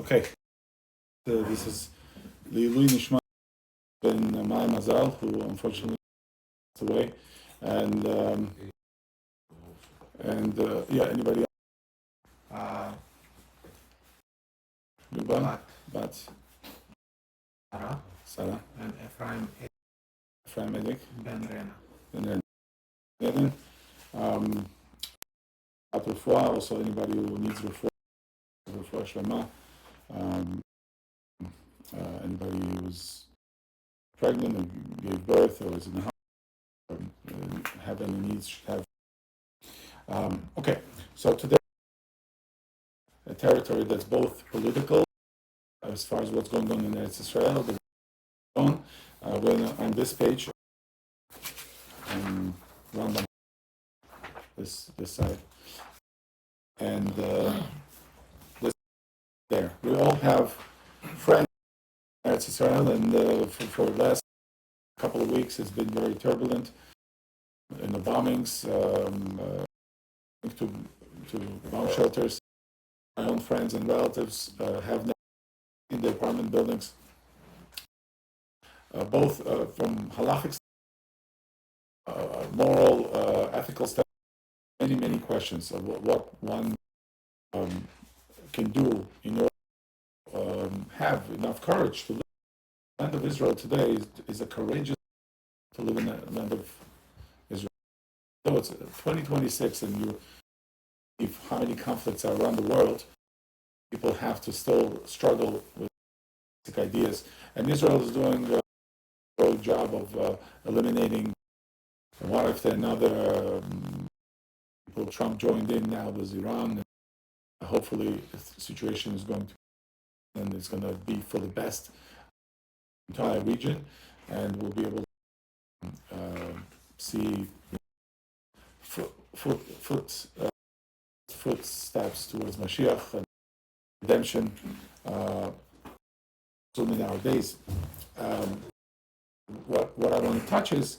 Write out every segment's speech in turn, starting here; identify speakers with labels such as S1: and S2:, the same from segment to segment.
S1: Okay, this is Li'ilui Nishma Ben Mai Mazal, who unfortunately passed away, and yeah, anybody else? Ruban, Bat, Sarah,
S2: and Ephraim
S1: Edik,
S2: Ben Rena.
S1: and then Eden. At Refuah, also anybody who needs Refuah Shlema. Anybody who's pregnant and gave birth or is in the house or have any needs should have. Okay, so today, a territory that's both political, as far as what's going on in Eretz Israel, we're on this page, Rambam, this side, and this there. We all have friends in Eretz Israel, and for the last couple of weeks, it's been very turbulent in the bombings, to bomb shelters. My own friends and relatives have in the apartment buildings, both from halachic, moral, ethical stuff, many questions of what one can do in order to have enough courage to live in the land of Israel today is a courageous to live in the land of Israel. So it's 2026 and you see how many conflicts are around the world, people have to still struggle with basic ideas. And Israel is doing a good job of eliminating one after another. People Trump joined in now with Iran. And hopefully the situation is going to, and it's going to be for the best entire region, and we'll be able to see footsteps towards Mashiach and redemption soon in our days. What I want to touch is,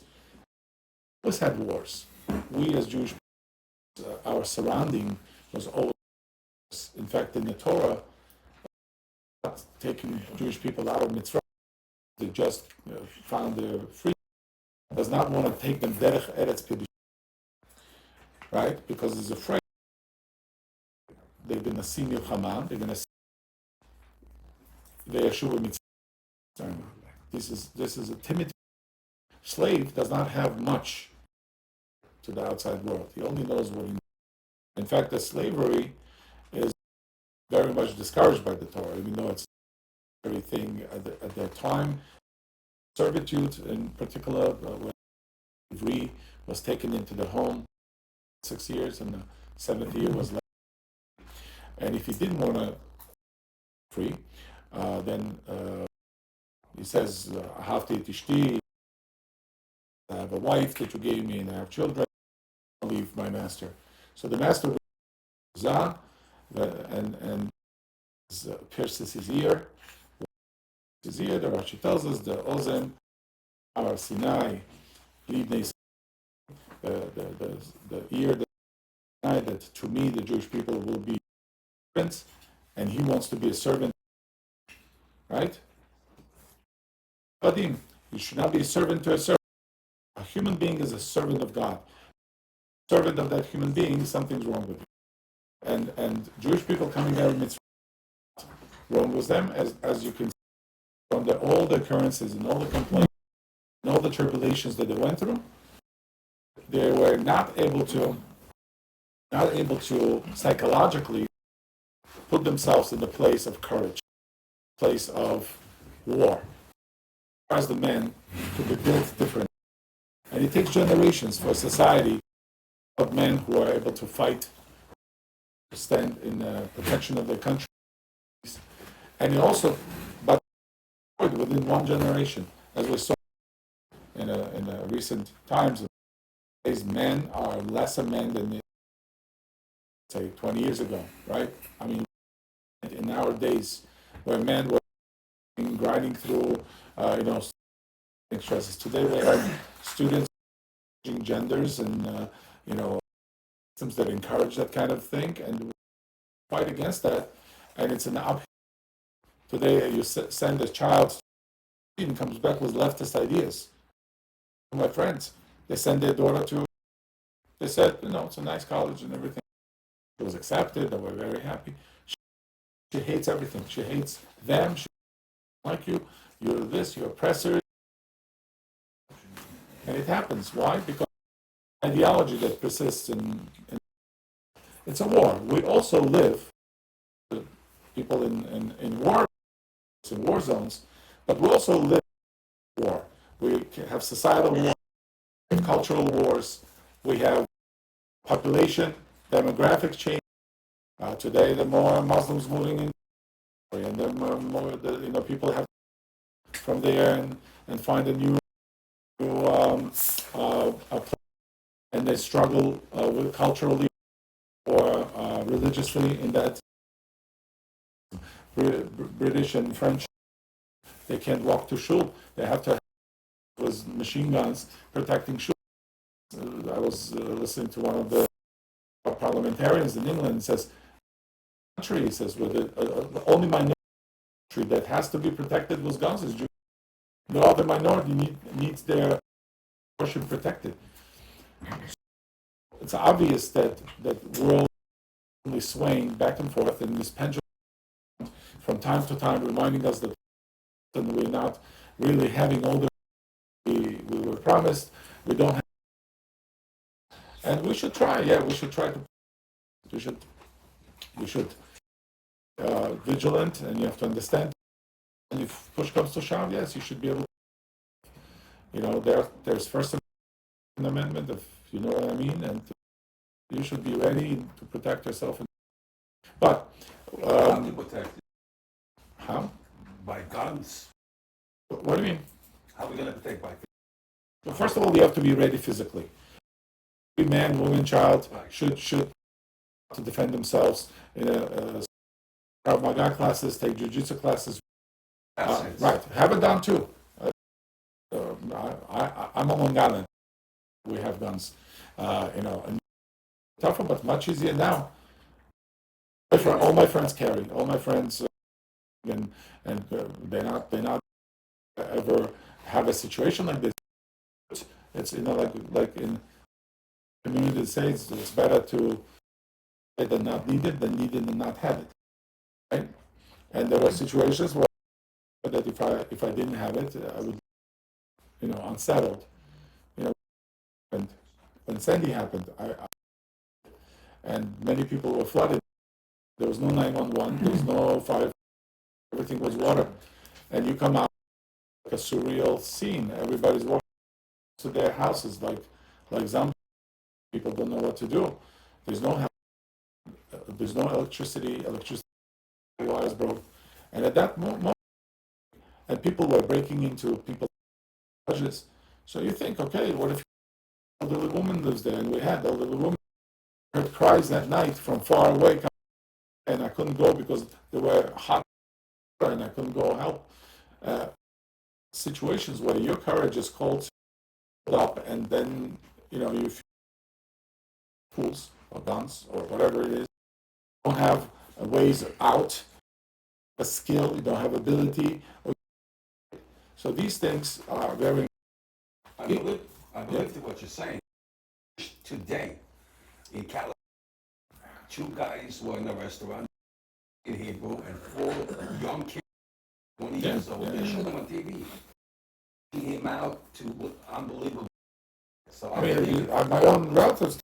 S1: we always had wars. We as Jewish, our surrounding was always, in fact, in the Torah, taking Jewish people out of Mitzrayim, they just found their freedom, does not want to take them derech eretz kedusha, right? Because he's afraid they're going to see milchama, they're going to see the Yeshua Mitzrayim. This is a timid slave, does not have much to the outside world. He only knows what he knows. In fact, the slavery is very much discouraged by the Torah, even though it's everything at that time. Servitude, in particular, when Ivri was taken into the home 6 years, and the 7th year was left. And if he didn't want to free, then he says, "Ahavti et ishti, I have a wife that you gave me, and I have children. I'll leave my master." So the master was and pierces his ear. The Rashi tells us the Ozen, our Sinai, the ear that to me the Jewish people will be servants, and he wants to be a servant, right? Vadim, you should not be a servant to a servant. A human being is a servant of God. Servant of that human being, something's wrong with you. And Jewish people coming out of Mitzvah, wrong with them, as you can see from all the occurrences and all the complaints and all the tribulations that they went through. They were not able to psychologically put themselves in the place of courage, place of war. As the men to be built different. And it takes generations for a society of men who are able to fight, to stand in the protection of their country. And it also, but within one generation, as we saw in recent times, these men are lesser men than, say, 20 years ago, right? I mean, in our days, where men were grinding through, stresses. Today we have students changing genders and, systems that encourage that kind of thing, and we fight against that, and it's an uphill Today, you send a child and comes back with leftist ideas. My friends, they send their daughter to. They said, it's a nice college and everything. It was accepted, and we're very happy. She hates everything. She hates them. She doesn't like you. You're this. You're oppressor. And it happens. Why? Because ideology that persists in it's a war. We also live, people in war zones, but we also live in war. We have societal wars, we have cultural wars, we have population, demographic change. Today, the more Muslims moving in, and the more people have from there and find a new and they struggle with culturally or religiously in that British and French. They can't walk to shul. They have to have with machine guns protecting shul. I was listening to one of the parliamentarians in England. Says, country, he says, with the only minority that has to be protected with guns is Jews. No other minority needs their worship protected. It's obvious that we're only swaying back and forth in this pendulum from time to time, reminding us that we're not really having all the we were promised. We don't have, and we should try. Yeah, we should try to. We should vigilant, and you have to understand. And if push comes to shove, yes, you should be able. There's First Amendment, if you know what I mean, and you should be ready to protect yourself. But
S2: how to protect it?
S1: How?
S2: By guns.
S1: What do you mean?
S2: How are we going to protect by?
S1: Well, first of all, you have to be ready physically. Every man, woman, child should to defend themselves. Krav Maga classes, take jiu-jitsu classes. Right, have it done too. I'm on Long Island. We have guns. And tougher, but much easier now. All my friends carry. All my friends, and they're not ever have a situation like this. It's like in community says it's better to get than not needed than needed and not have it, right? And there were situations where that if I didn't have it, I would unsettled. And when Sandy happened, and many people were flooded. There was no 911. There was no fire. Everything was water, and you come out like a surreal scene. Everybody's walking to their houses like zombies. People don't know what to do. There's no electricity. Electricity wires broke, and at that moment, and people were breaking into people's houses. So you think, okay, what if an elderly woman lives there? And we had elderly woman heard cries that night from far away, and I couldn't go because they were hot, and I couldn't go help. Situations where your courage is called up, and then you tools or guns or whatever it is, you don't have ways out, a skill, you don't have ability. So these things are very.
S2: I believe what you're saying. Today, in California, 2 guys were in a restaurant in Hebrew, and 4 young kids, 20 years old. They showed them on TV. He came out to unbelievable. So
S1: My own relatives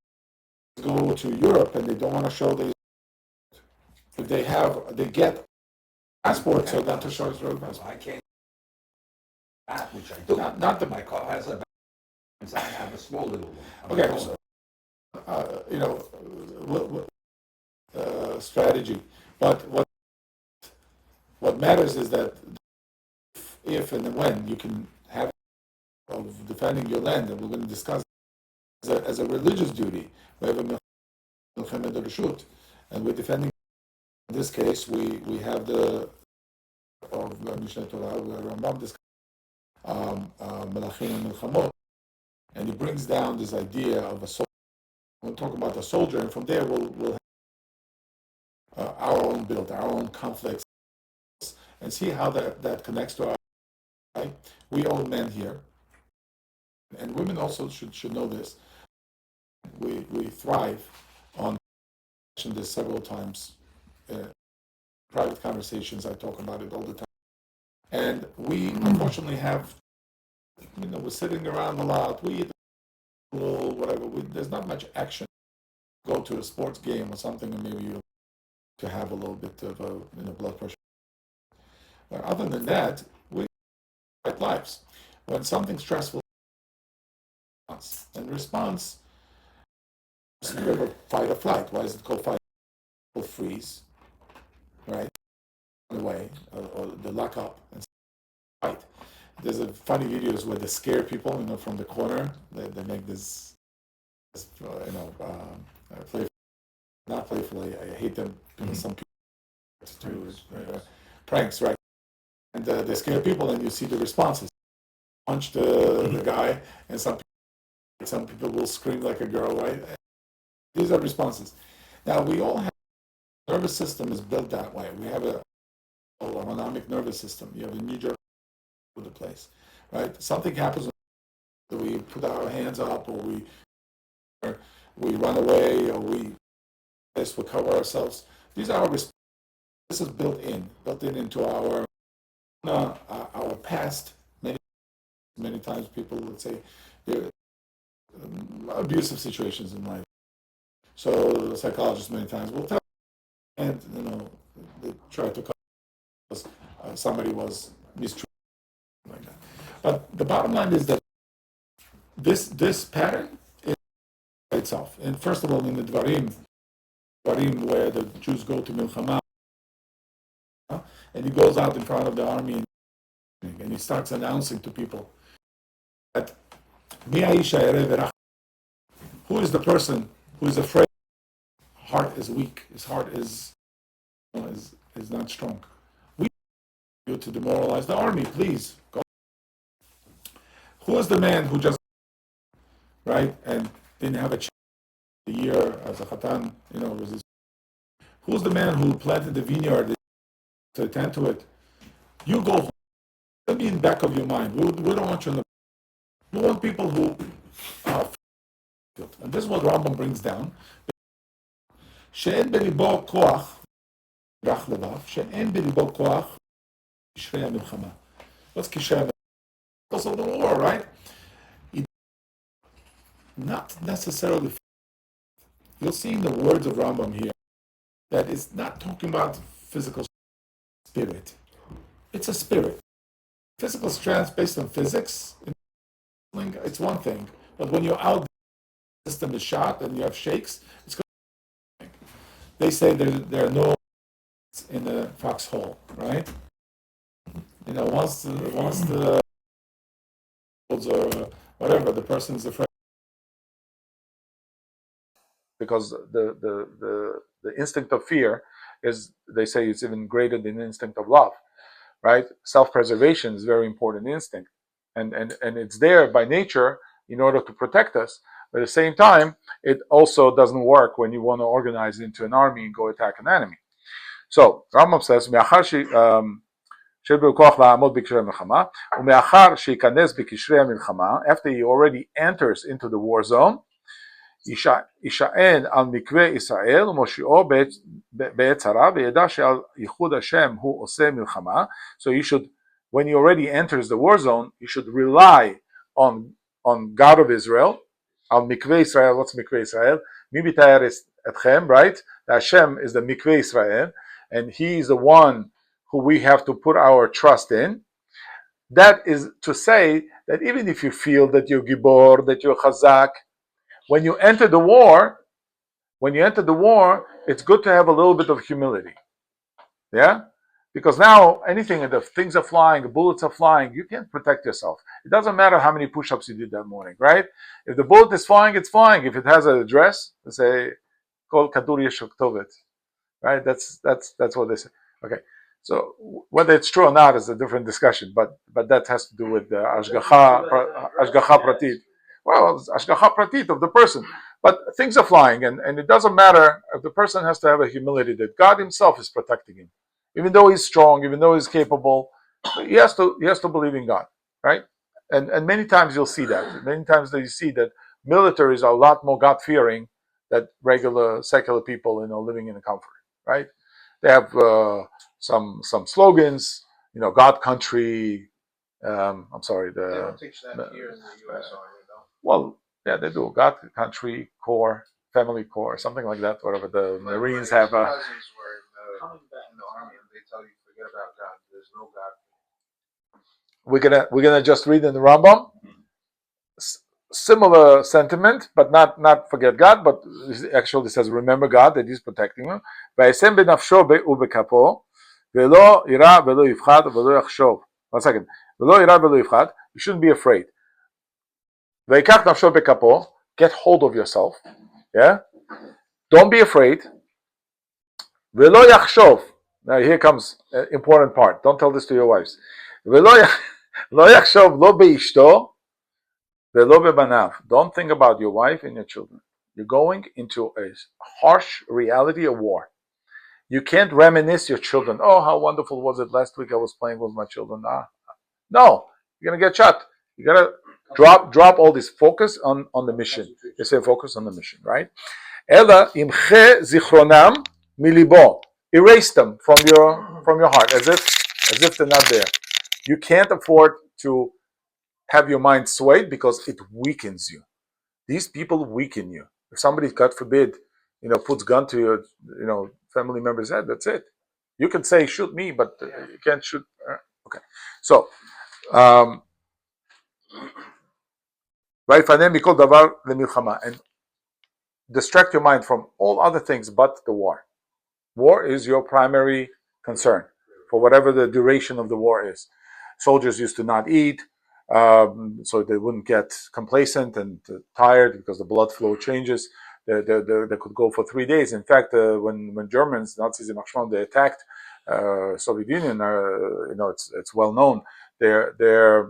S1: go to Europe and they don't want to show if they get passports, so not to show his road passport.
S2: I can't. Which I do.
S1: Not the.
S2: My car has a. I have a small little one.
S1: Okay, so, strategy. But what matters is that if and when you can have of defending your land, and we're going to discuss as a religious duty, we have a milchemet reshut, and we're defending. In this case, we have the of Mishnah Torah where Rambam discusses Melachim and Milchamot, and he brings down this idea of a soldier. We'll talk about the soldier, and from there we'll have our own build, our own conflicts, and see how that connects to our right. We all men here, and women also should know this. We thrive on mentioned this several times. Private conversations, I talk about it all the time. And we unfortunately have, we're sitting around a lot. We eat whatever. There's not much action. Go to a sports game or something, and maybe you to have a little bit of blood pressure. But other than that, we live lives. When something stressful happens, and response, you have a fight or flight. Why is it called fight or freeze? Right? Away or the lock up and fight. There's a funny videos where they scare people, from the corner. They make this play, not playfully. I hate them. Some people do pranks, right? And they scare people, and you see the responses. Punch the guy, and some people will scream like a girl, right? These are responses. Now we all have nervous system is built that way. We have a autonomic nervous system. You have a knee-jerk to the place, right? Something happens when we put our hands up, or we run away, or we cover ourselves. These are our responses. This is built in into our past. Many times people would say abusive situations in life. So the psychologist many times will tell, and they try to because somebody was mistreated like that. But the bottom line is that this pattern is itself. And first of all, in the Dvarim where the Jews go to Milchama, and he goes out in front of the army and he starts announcing to people that who is the person who is afraid? Heart is weak. His heart is not strong. We you to demoralize the army. Please go. Who is the man who just right and didn't have a chance the year as a chatan? Was this, who's the man who planted the vineyard to attend to it? You go home. Let me in the back of your mind. We don't want you in the. We want people who are. And this is what Rambam brings down. שאין בליבו כוח, רך לבב, שאין בליבו כוח, קשרי המלחמה. What's קשרי המלחמה? Also the war, right? Not necessarily. You'll see in the words of Rambam here that it's not talking about physical spirit. It's a spirit. Physical strength based on physics, it's one thing. But when you're out, the system is shot and you have shakes, it's going to be. They say there are no in the foxhole, right? Once the or whatever, the person's afraid.
S3: Because the instinct of fear is, they say, it's even greater than the instinct of love, right? Self-preservation is a very important instinct, and it's there by nature in order to protect us. But at the same time, it also doesn't work when you want to organize into an army and go attack an enemy. So Rambam says, after he already enters into the war zone, יישען על מקווה ישראל ומושיעו בעת צרה וידע שעל ייחוד השם הוא עושה מלחמה. So you should, when he already enters the war zone, you should rely on God of Israel. על מקווה ישראל. What's מקווה ישראל? מי מתאר אתכם, right? The Hashem is the מקווה ישראל, and he is the one who we have to put our trust in. That is to say that even if you feel that you're gibor, that you're chazak, when you enter the war, it's good to have a little bit of humility. Yeah? Because now anything, the things are flying, the bullets are flying, you can't protect yourself. It doesn't matter how many push-ups you did that morning, right? If the bullet is flying, it's flying. If it has an address, they say, Kol kadur yesh ktovet. Right? That's what they say. Okay. So whether it's true or not is a different discussion, but that has to do with the ashgacha pratit. Well, it's ashgacha pratit of the person. But things are flying, and it doesn't matter if the person has to have a humility that God himself is protecting him. even though he's strong, even though he's capable, he has to believe in God, right? And many times you'll see that. Many times that you see that militaries are a lot more God fearing than regular secular people, living in comfort, right? They have some slogans, God, country. I'm sorry.
S4: They don't teach that here in the U.S. Army, though.
S3: Well, yeah, they do. God, country, core, family core, something like that. Whatever the Marines have.
S4: My cousins were in the army, and they tell you forget about God. There's no God.
S3: We're gonna just read in the Rambam. Similar sentiment, but not forget God, but actually it says remember God, that He's protecting you. וישם בנפשו ובכפו ולא יירא ולא יפחד ולא יחשוב. One second. ולא יירא ולא יפחד. You shouldn't be afraid. ויקח נפשו בכפו. Get hold of yourself. Yeah. Don't be afraid. ולא יחשוב. Now here comes an important part. Don't tell this to your wives. ולא יחשוב לא באשתו. Don't think about your wife and your children. You're going into a harsh reality of war. You can't reminisce your children. Oh, how wonderful was it last week I was playing with my children. No, you're going to get shot. You got to drop all this. Focus on the mission. You say focus on the mission, right? Ela imche zichronam milibo. Erase them from your heart as if they're not there. You can't afford to have your mind swayed because it weakens you. These people weaken you. If somebody, God forbid, puts gun to your, family member's head, that's it. You can say, shoot me, but you can't shoot. Okay. So, and distract your mind from all other things but the war. War is your primary concern for whatever the duration of the war is. Soldiers used to not eat, so they wouldn't get complacent and tired because the blood flow changes. They could go for 3 days. In fact, when Germans, Nazis in Machman, they attacked Soviet Union, it's well known. Their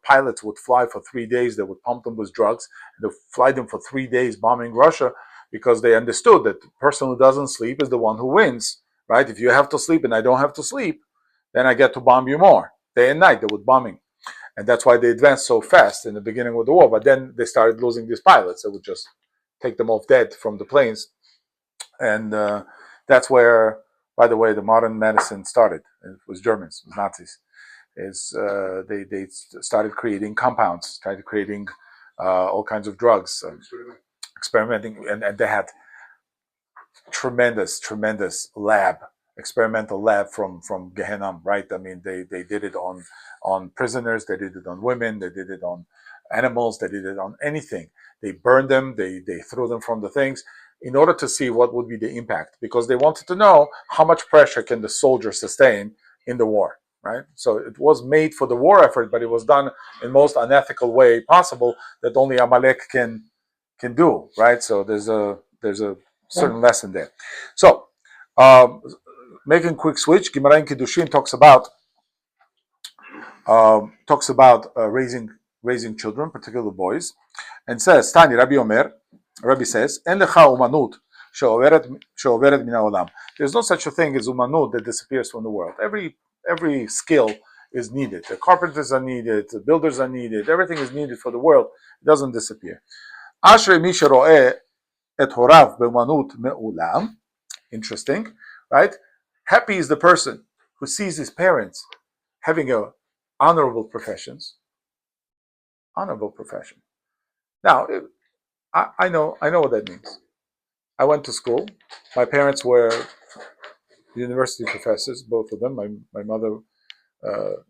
S3: pilots would fly for 3 days. They would pump them with drugs. And they fly them for 3 days, bombing Russia, because they understood that the person who doesn't sleep is the one who wins. Right? If you have to sleep and I don't have to sleep, then I get to bomb you more. Day and night, they would bombing. And that's why they advanced so fast in the beginning of the war. But then they started losing these pilots. They would just take them off dead from the planes. And that's where, by the way, the modern medicine started. It was Germans, it was Nazis. They started creating compounds, started creating all kinds of drugs, experimenting, and they had tremendous experimental lab from Gehenna, right? I mean, they did it on prisoners, they did it on women, they did it on animals, they did it on anything. They burned them, they threw them from the things in order to see what would be the impact, because they wanted to know how much pressure can the soldier sustain in the war, right? So it was made for the war effort, but it was done in most unethical way possible that only Amalek can do, right? So there's a certain lesson there. So making a quick switch, Gemara in Kiddushin talks about raising children, particularly boys, and says, Tani Rabbi Omer, Rabbi says, En lecha umanut she'overet min haolam. There's no such a thing as umanut that disappears from the world. Every skill is needed. The carpenters are needed, the builders are needed, everything is needed for the world. It doesn't disappear. Ashrei mi shero'eh et horav b'umanut me'ulam. Interesting, right? Happy is the person who sees his parents having honorable professions. Honorable profession. Now, I know what that means. I went to school. My parents were university professors, both of them. My mother,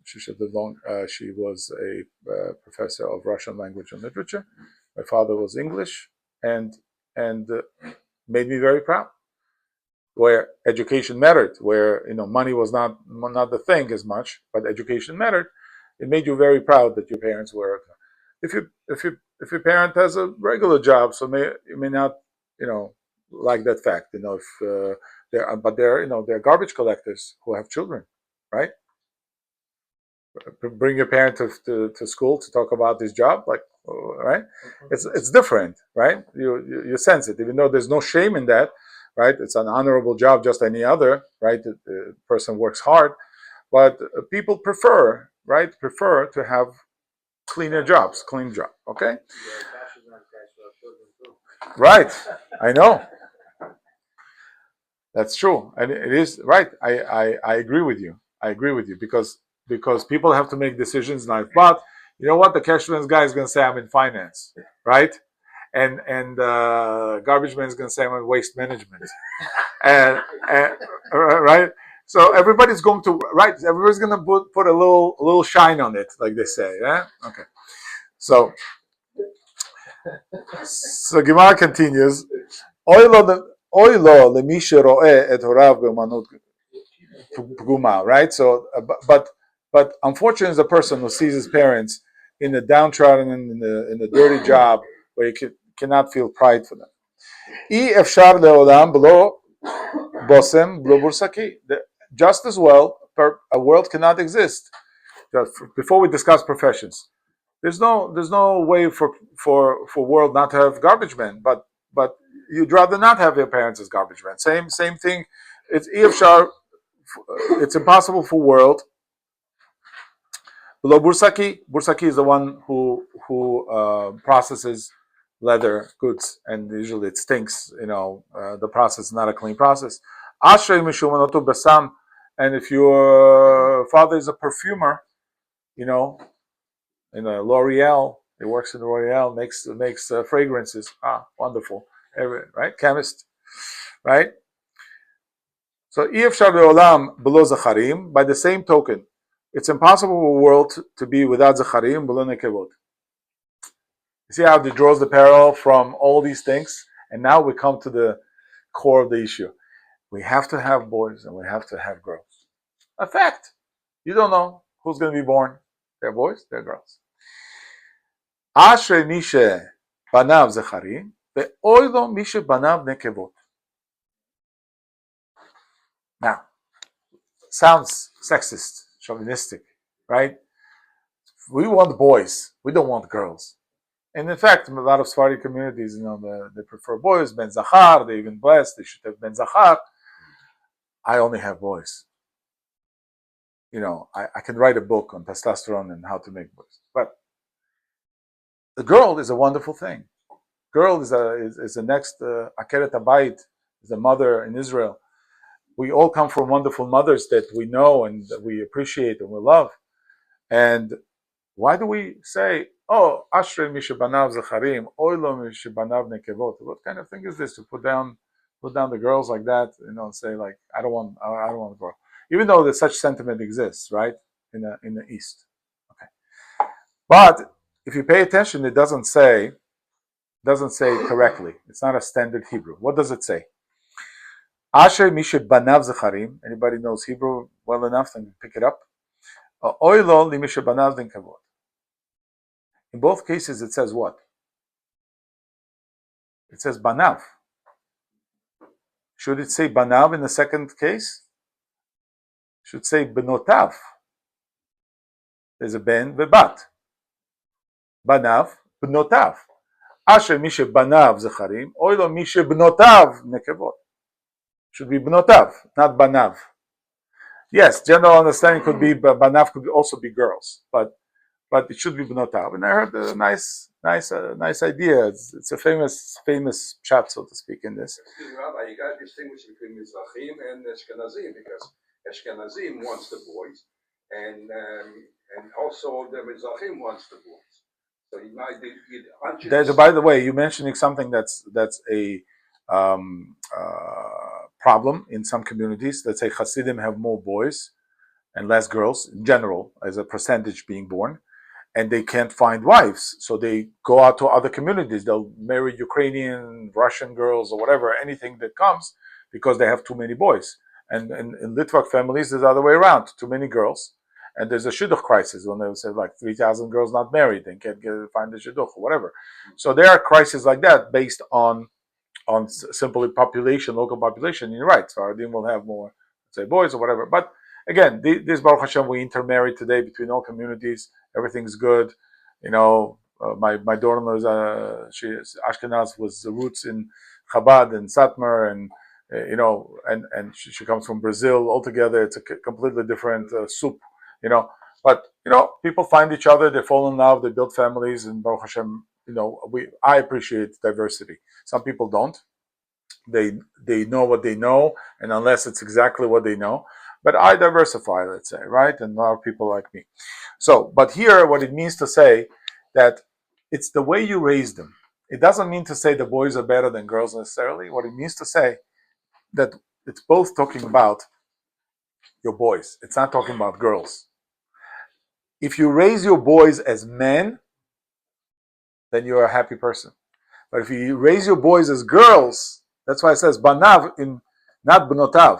S3: she should live long. She was a professor of Russian language and literature. My father was English, and made me very proud. Where education mattered, where money was not the thing as much, but education mattered. It made you very proud that your parents were. If your parent has a regular job, so you may not like that fact. If they're garbage collectors who have children, right? Bring your parent to school to talk about this job, right? It's different, right? You sense it, even though there's no shame in that. right? It's an honorable job, just any other, right? The person works hard, but people prefer, right? Prefer to have cleaner jobs, clean job. Okay, right? I know that's true, and it is right. I agree with you. I agree with you because people have to make decisions in life. But you know what? The cashman's guy is going to say, "I'm in finance," right? And garbage man is going to say, "I'm in waste management," and right. So everybody's going to right. Everybody's going to put a little shine on it, like they say. Yeah. Okay. So Gemara continues. Oilo lemi sheroeh et horav b'manut pguma. Right. So, but unfortunately, is the person who sees his parents in the downtrodden, in the dirty job, where he cannot feel pride for them. אי אפשר לעולם בלא בושם, בלא בורסקי. Just as well, a world cannot exist. Before we discuss professions, there's no way for world not to have garbage men, but you'd rather not have your parents as garbage men. Same thing. It's אי אפשר, it's impossible for world. Below Bursaki, Bursaki is the one who processes leather goods, and usually it stinks. The process is not a clean process. Ashrei mishumanotu basam, and if your father is a perfumer, in a L'Oreal, he works in L'Oreal, makes fragrances. Wonderful, right? Chemist, right? So Efshar le'olam below zacharim. By the same token, it's impossible for a world to be without zacharim below nekevot. You see how it draws the parallel from all these things, and now we come to the core of the issue. We have to have boys and we have to have girls. A fact. You don't know who's going to be born. They're boys, they're girls. Ashrei mishe banav zacharim ve'oilo mishe banav nekevot. Now, sounds sexist, chauvinistic, right? We want boys. We don't want girls. And in fact, in a lot of Sephardi communities, they prefer boys, ben zachar. They even blessed. They should have ben zachar. I only have boys. I can write a book on testosterone and how to make boys. But the girl is a wonderful thing. Girl is the next Akeret Habayit, is a mother in Israel. We all come from wonderful mothers that we know and that we appreciate and we love. And why do we say, "Oh, Ashrei Mishabanav Zacharim, Oilo Mishabanav Nekevot"? What kind of thing is this to put down the girls like that? And say like, I don't want a girl, even though there's such sentiment exists, right, in the East. Okay, but if you pay attention, it doesn't say correctly. It's not a standard Hebrew. What does it say? Asher Mishabanav Zacharim. Anybody knows Hebrew well enough to pick it up? Oilo Limishabanav Nekevot. In both cases, it says what? It says banav. Should it say banav in the second case? It should say benotav. There's a ben vebat. Banav, benotav. Asher mishe banav zecharim, oilo mishe benotav nekevot. Should be benotav, not banav. Yes, general understanding could be banav could also be girls, but it should be benotav. And I heard a nice idea. It's a famous chat, so to speak, in this.
S2: Rabbi, you got to distinguish between Mizrahim and Ashkenazim, because Ashkenazim wants the boys, and also the Mizrahim wants the boys. So he might be.
S3: By the way, you're mentioning something that's a problem in some communities. Let's say Hasidim have more boys and less girls in general, as a percentage being born. And they can't find wives, so they go out to other communities. They'll marry Ukrainian, Russian girls, or whatever, anything that comes, because they have too many boys. And in Litvak families, there's the other way around, too many girls. And there's a shidduch crisis when they say like 3,000 girls not married, they can't find the shidduch or whatever. So there are crises like that based on simply population, local population. You're right, Sfaradim will have more, say, boys or whatever. But again, this Baruch Hashem, we intermarry today between all communities. Everything's good. My daughter-in-law, she is Ashkenaz, was the roots in Chabad and Satmar, and and she comes from Brazil. Altogether, it's a completely different soup, But people find each other, they fall in love, they build families, and Baruch Hashem, I appreciate diversity. Some people don't. They know what they know, and unless it's exactly what they know, but I diversify, let's say, right? And a lot of people like me. So, but here, what it means to say that it's the way you raise them. It doesn't mean to say the boys are better than girls necessarily. What it means to say that it's both talking about your boys. It's not talking about girls. If you raise your boys as men, then you're a happy person. But if you raise your boys as girls, that's why it says banav in not bnotav.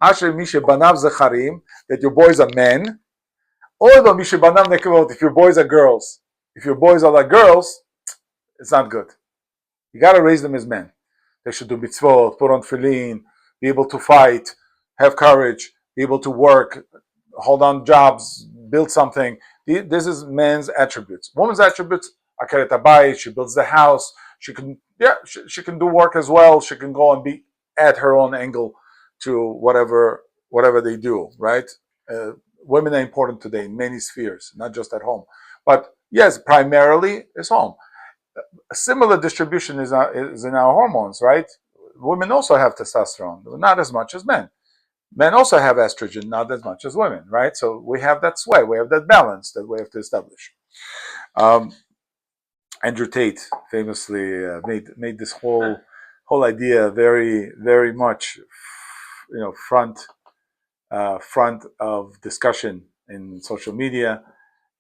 S3: Asher mishe banav zecharim, that your boys are men. Or the mishe banav nekevot, if your boys are girls. If your boys are like girls, it's not good. You got to raise them as men. They should do mitzvot, put on tefillin, be able to fight, have courage, be able to work, hold on jobs, build something. This is men's attributes. Woman's attributes, akeret habayit, she builds the house. She can do work as well. She can go and be at her own angle to whatever they do, right? Women are important today in many spheres, not just at home. But yes, primarily it's home. A similar distribution is in our hormones, right? Women also have testosterone, not as much as men. Men also have estrogen, not as much as women, right? So we have that sway, we have that balance that we have to establish. Andrew Tate famously made this whole idea very, very much, front of discussion in social media.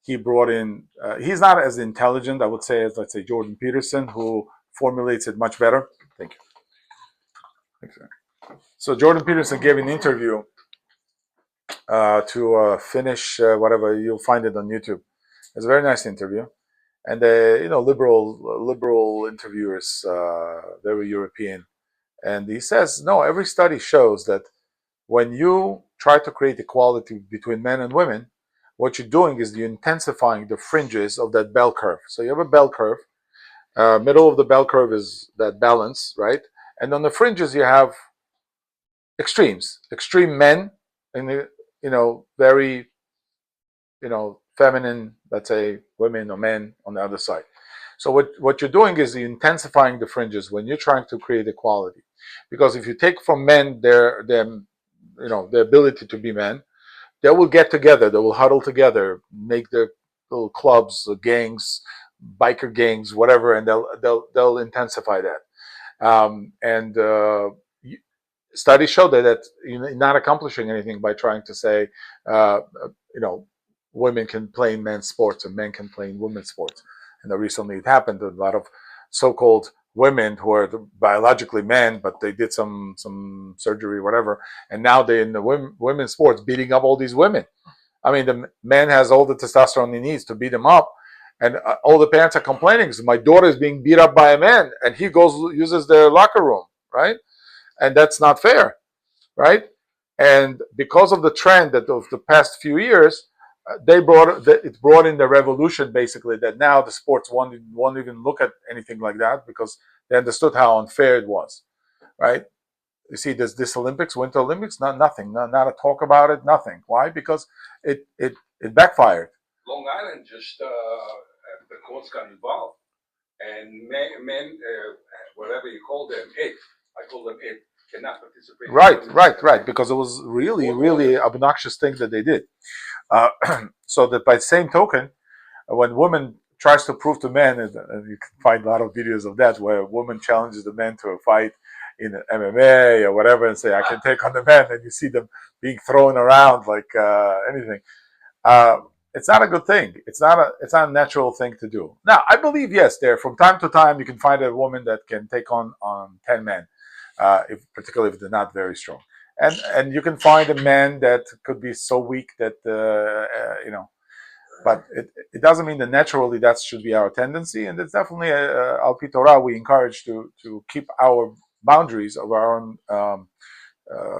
S3: He brought in. He's not as intelligent, I would say, as let's say Jordan Peterson, who formulates it much better. Thank you. So Jordan Peterson gave an interview to finish whatever, you'll find it on YouTube. It's a very nice interview. And liberal interviewers, very European, and he says, no, every study shows that when you try to create equality between men and women, what you're doing is you're intensifying the fringes of that bell curve. So you have a bell curve. Middle of the bell curve is that balance, right? And on the fringes you have extremes, extreme men, and very feminine, let's say women or men on the other side. So what you're doing is you're intensifying the fringes when you're trying to create equality. Because if you take from men their ability to be men, they will get together, they will huddle together, make their little clubs, gangs, biker gangs, whatever, and they'll intensify that. Studies show that you're not accomplishing anything by trying to say, women can play in men's sports and men can play in women's sports. And recently it happened. A lot of so-called women who are biologically men, but they did some surgery, whatever, and now they're in the women's sports, beating up all these women. I mean, the man has all the testosterone he needs to beat them up, and all the parents are complaining because my daughter is being beat up by a man, and he uses their locker room, right? And that's not fair, right? And because of the trend that of the past few years, it brought in the revolution, basically, that now the sports won't even look at anything like that because they understood how unfair it was, right? You see, there's this Winter Olympics, nothing, not a talk about it, nothing. Why? Because it backfired.
S2: Long Island just the courts got involved, and men, whatever you call them, I call them cannot participate.
S3: Right. Because it was really obnoxious thing that they did. So that by the same token, when women tries to prove to men, and you can find a lot of videos of that, where a woman challenges the men to a fight in MMA or whatever, and say, "I can take on the men," and you see them being thrown around like anything. It's not a good thing. It's not a natural thing to do. Now, I believe, yes, there from time to time you can find a woman that can take on 10 men, particularly if they're not very strong. And you can find a man that could be so weak that but it doesn't mean that naturally that should be our tendency, and it's definitely al pi Torah we encourage to keep our boundaries of our own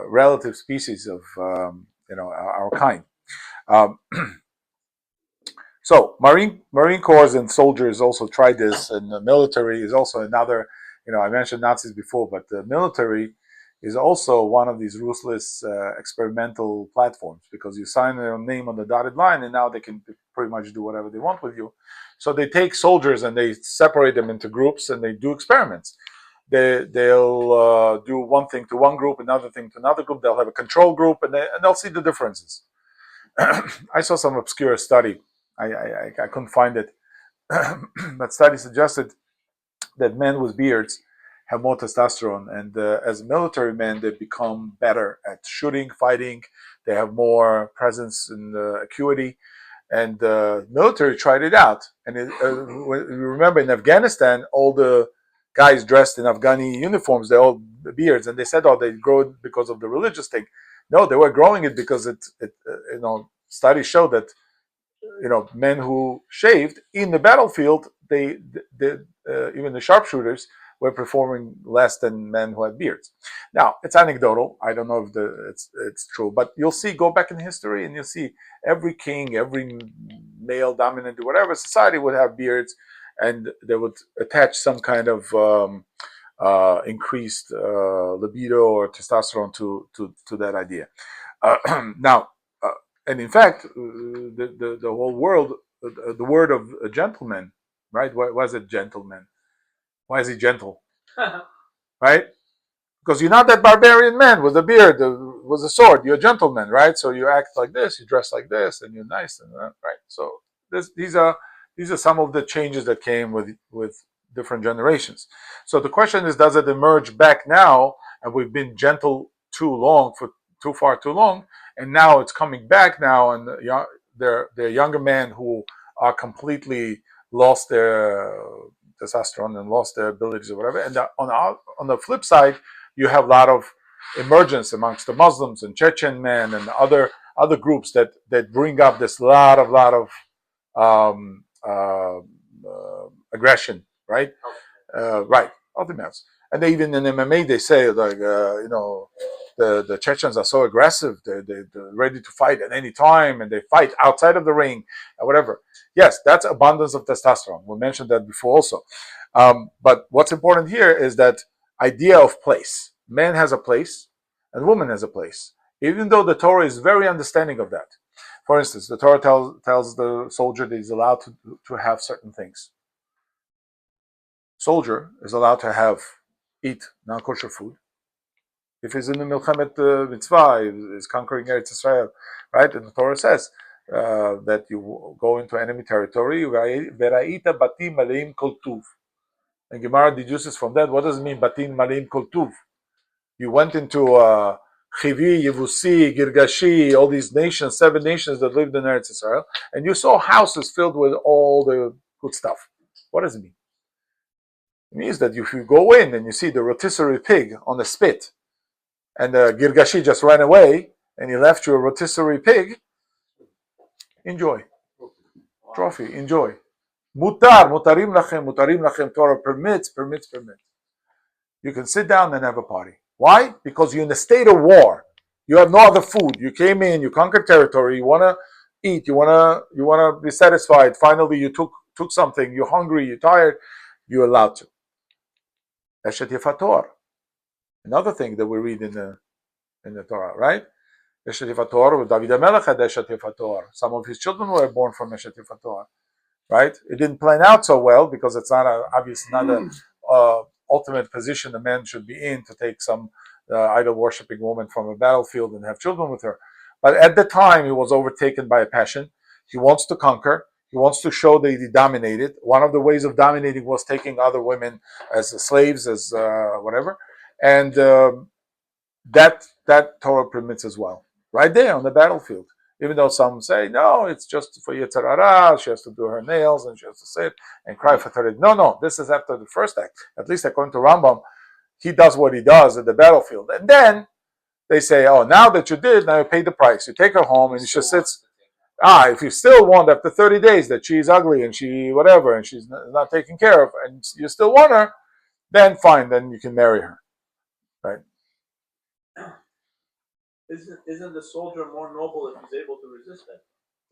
S3: relative species of our kind. So Marine Corps and soldiers also tried this, and the military is also another. I mentioned Nazis before, but the military is also one of these ruthless experimental platforms, because you sign your name on the dotted line and now they can pretty much do whatever they want with you. So they take soldiers and they separate them into groups and they do experiments. They'll do one thing to one group, another thing to another group. They'll have a control group and they'll see the differences. I saw some obscure study. I couldn't find it. That study suggested that men with beards have more testosterone, and as military men, they become better at shooting, fighting. They have more presence in acuity, and the military tried it out. And you remember in Afghanistan, all the guys dressed in Afghani uniforms, they all beards, and they said, "Oh, they grow it because of the religious thing." No, they were growing it because studies show that men who shaved in the battlefield, they even the sharpshooters were performing less than men who had beards. Now, it's anecdotal. I don't know if it's true, but you'll see, go back in history and you'll see every king, every male dominant, whatever society would have beards, and they would attach some kind of increased libido or testosterone to that idea. Now, and in fact, the whole world, the word of a gentleman, right? Why is it gentleman? Why is he gentle? Right? Because you're not that barbarian man with a beard, with a sword. You're a gentleman, right? So you act like this, you dress like this, and you're nice, and right. So these are some of the changes that came with different generations. So the question is, does it emerge back now? And we've been gentle too long, for too long, and now it's coming back now, and they're younger men who are completely lost their testosterone and lost their abilities or whatever. And on the flip side, you have a lot of emergence amongst the Muslims and Chechen men and other groups that bring up this lot of aggression, right? Right, ultimates. And they, even in MMA, they say like the Chechens are so aggressive, they're ready to fight at any time, and they fight outside of the ring and whatever. Yes, that's abundance of testosterone. We mentioned that before also. But what's important here is that idea of place. Man has a place and woman has a place, even though the Torah is very understanding of that. For instance, the Torah tells the soldier that he's allowed to have certain things. Soldier is allowed to eat non-kosher food. If he's in the Milchemet Mitzvah, he's conquering Eretz Israel, right? And the Torah says that you go into enemy territory. Veraita batim maleim kol tuv. And Gemara deduces from that, what does it mean, batim maleim kol tuv? You went into Chivi, Yevusi, Girgashi, all these nations, 7 nations that lived in Eretz Israel, and you saw houses filled with all the good stuff. What does it mean? It means that if you go in and you see the rotisserie pig on the spit, and the Girgashi just ran away, and he left you a rotisserie pig, enjoy. Trophy, enjoy. Mutarim lachem, Torah permits. You can sit down and have a party. Why? Because you're in a state of war. You have no other food. You came in, you conquered territory, you want to eat, you want to be satisfied. Finally, you took something, you're hungry, you're tired, you're allowed to. Eshet Yefator. Another thing that we read in the Torah, right? Eshet Yefator, David HaMelech had Eshet Yefator. Some of his children were born from Eshet Yefator, right? It didn't plan out so well because it's obviously not a ultimate position a man should be in, to take some idol worshipping woman from a battlefield and have children with her. But at the time, he was overtaken by a passion. He wants to conquer. He wants to show that he dominated. One of the ways of dominating was taking other women as slaves, as whatever, and that Torah permits as well, right there on the battlefield. Even though some say, no, it's just for Yetzer Hara, she has to do her nails and she has to sit and cry for 30. No, this is after the first act. At least according to Rambam, he does what he does at the battlefield. And then they say, oh, now that you did, now you pay the price. You take her home and she sits. If you still want after 30 days that she's ugly and she whatever and she's not taken care of and you still want her, then fine, then you can marry her, right?
S4: Isn't the soldier more noble if he's able to resist it?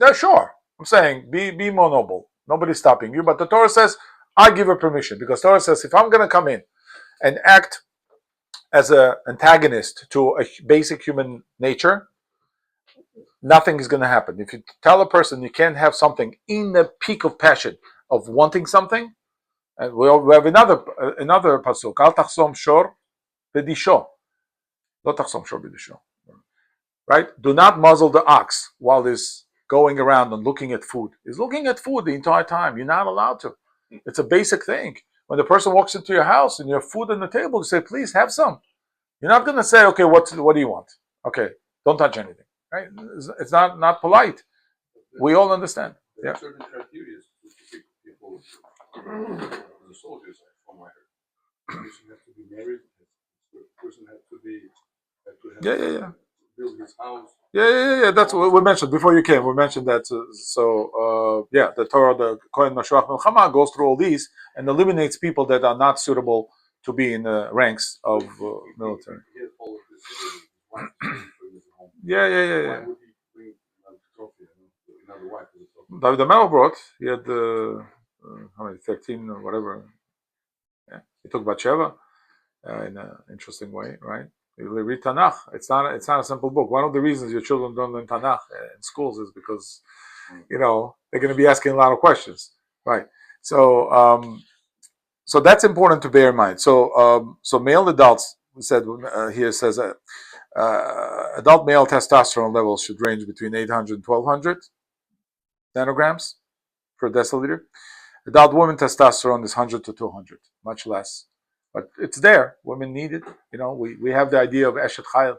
S3: Yeah, sure. I'm saying be more noble. Nobody's stopping you. But the Torah says, I give her permission. Because Torah says, if I'm going to come in and act as an antagonist to a basic human nature, nothing is going to happen. If you tell a person you can't have something in the peak of passion of wanting something, and we have another pasuk, Al tachsom shor v'disho, lo tachsom shor v'disho. Right? Do not muzzle the ox while he's going around and looking at food. He's looking at food the entire time. You're not allowed to. It's a basic thing. When the person walks into your house and you have food on the table, you say, please have some. You're not going to say, okay, what do you want? Okay, don't touch anything. Right? It's not polite. We all understand.
S4: There
S3: Yeah.
S4: are certain criteria to pick people, the soldiers, from what I heard. The person has to be married. The person has to have build his house.
S3: Yeah. That's what we mentioned before you came. We mentioned that. The Torah, the Kohen Mashuach Milchama goes through all these and eliminates people that are not suitable to be in the ranks of military.
S4: He has all of this. Wife for his home.
S3: Yeah.
S4: Why would he bring another trophy? Another wife as a trophy?
S3: The Mel brought. He had how many? 13 or whatever. Yeah, he took Bathsheba in an interesting way, right? You read Tanakh. It's not a simple book. One of the reasons your children don't learn Tanakh in schools is because they're going to be asking a lot of questions, right? So so that's important to bear in mind. So male adults said here says adult male testosterone levels should range between 800 and 1200 nanograms per deciliter. Adult women testosterone is 100 to 200, much less. But it's there. Women need it. We have the idea of Eshet Chayil.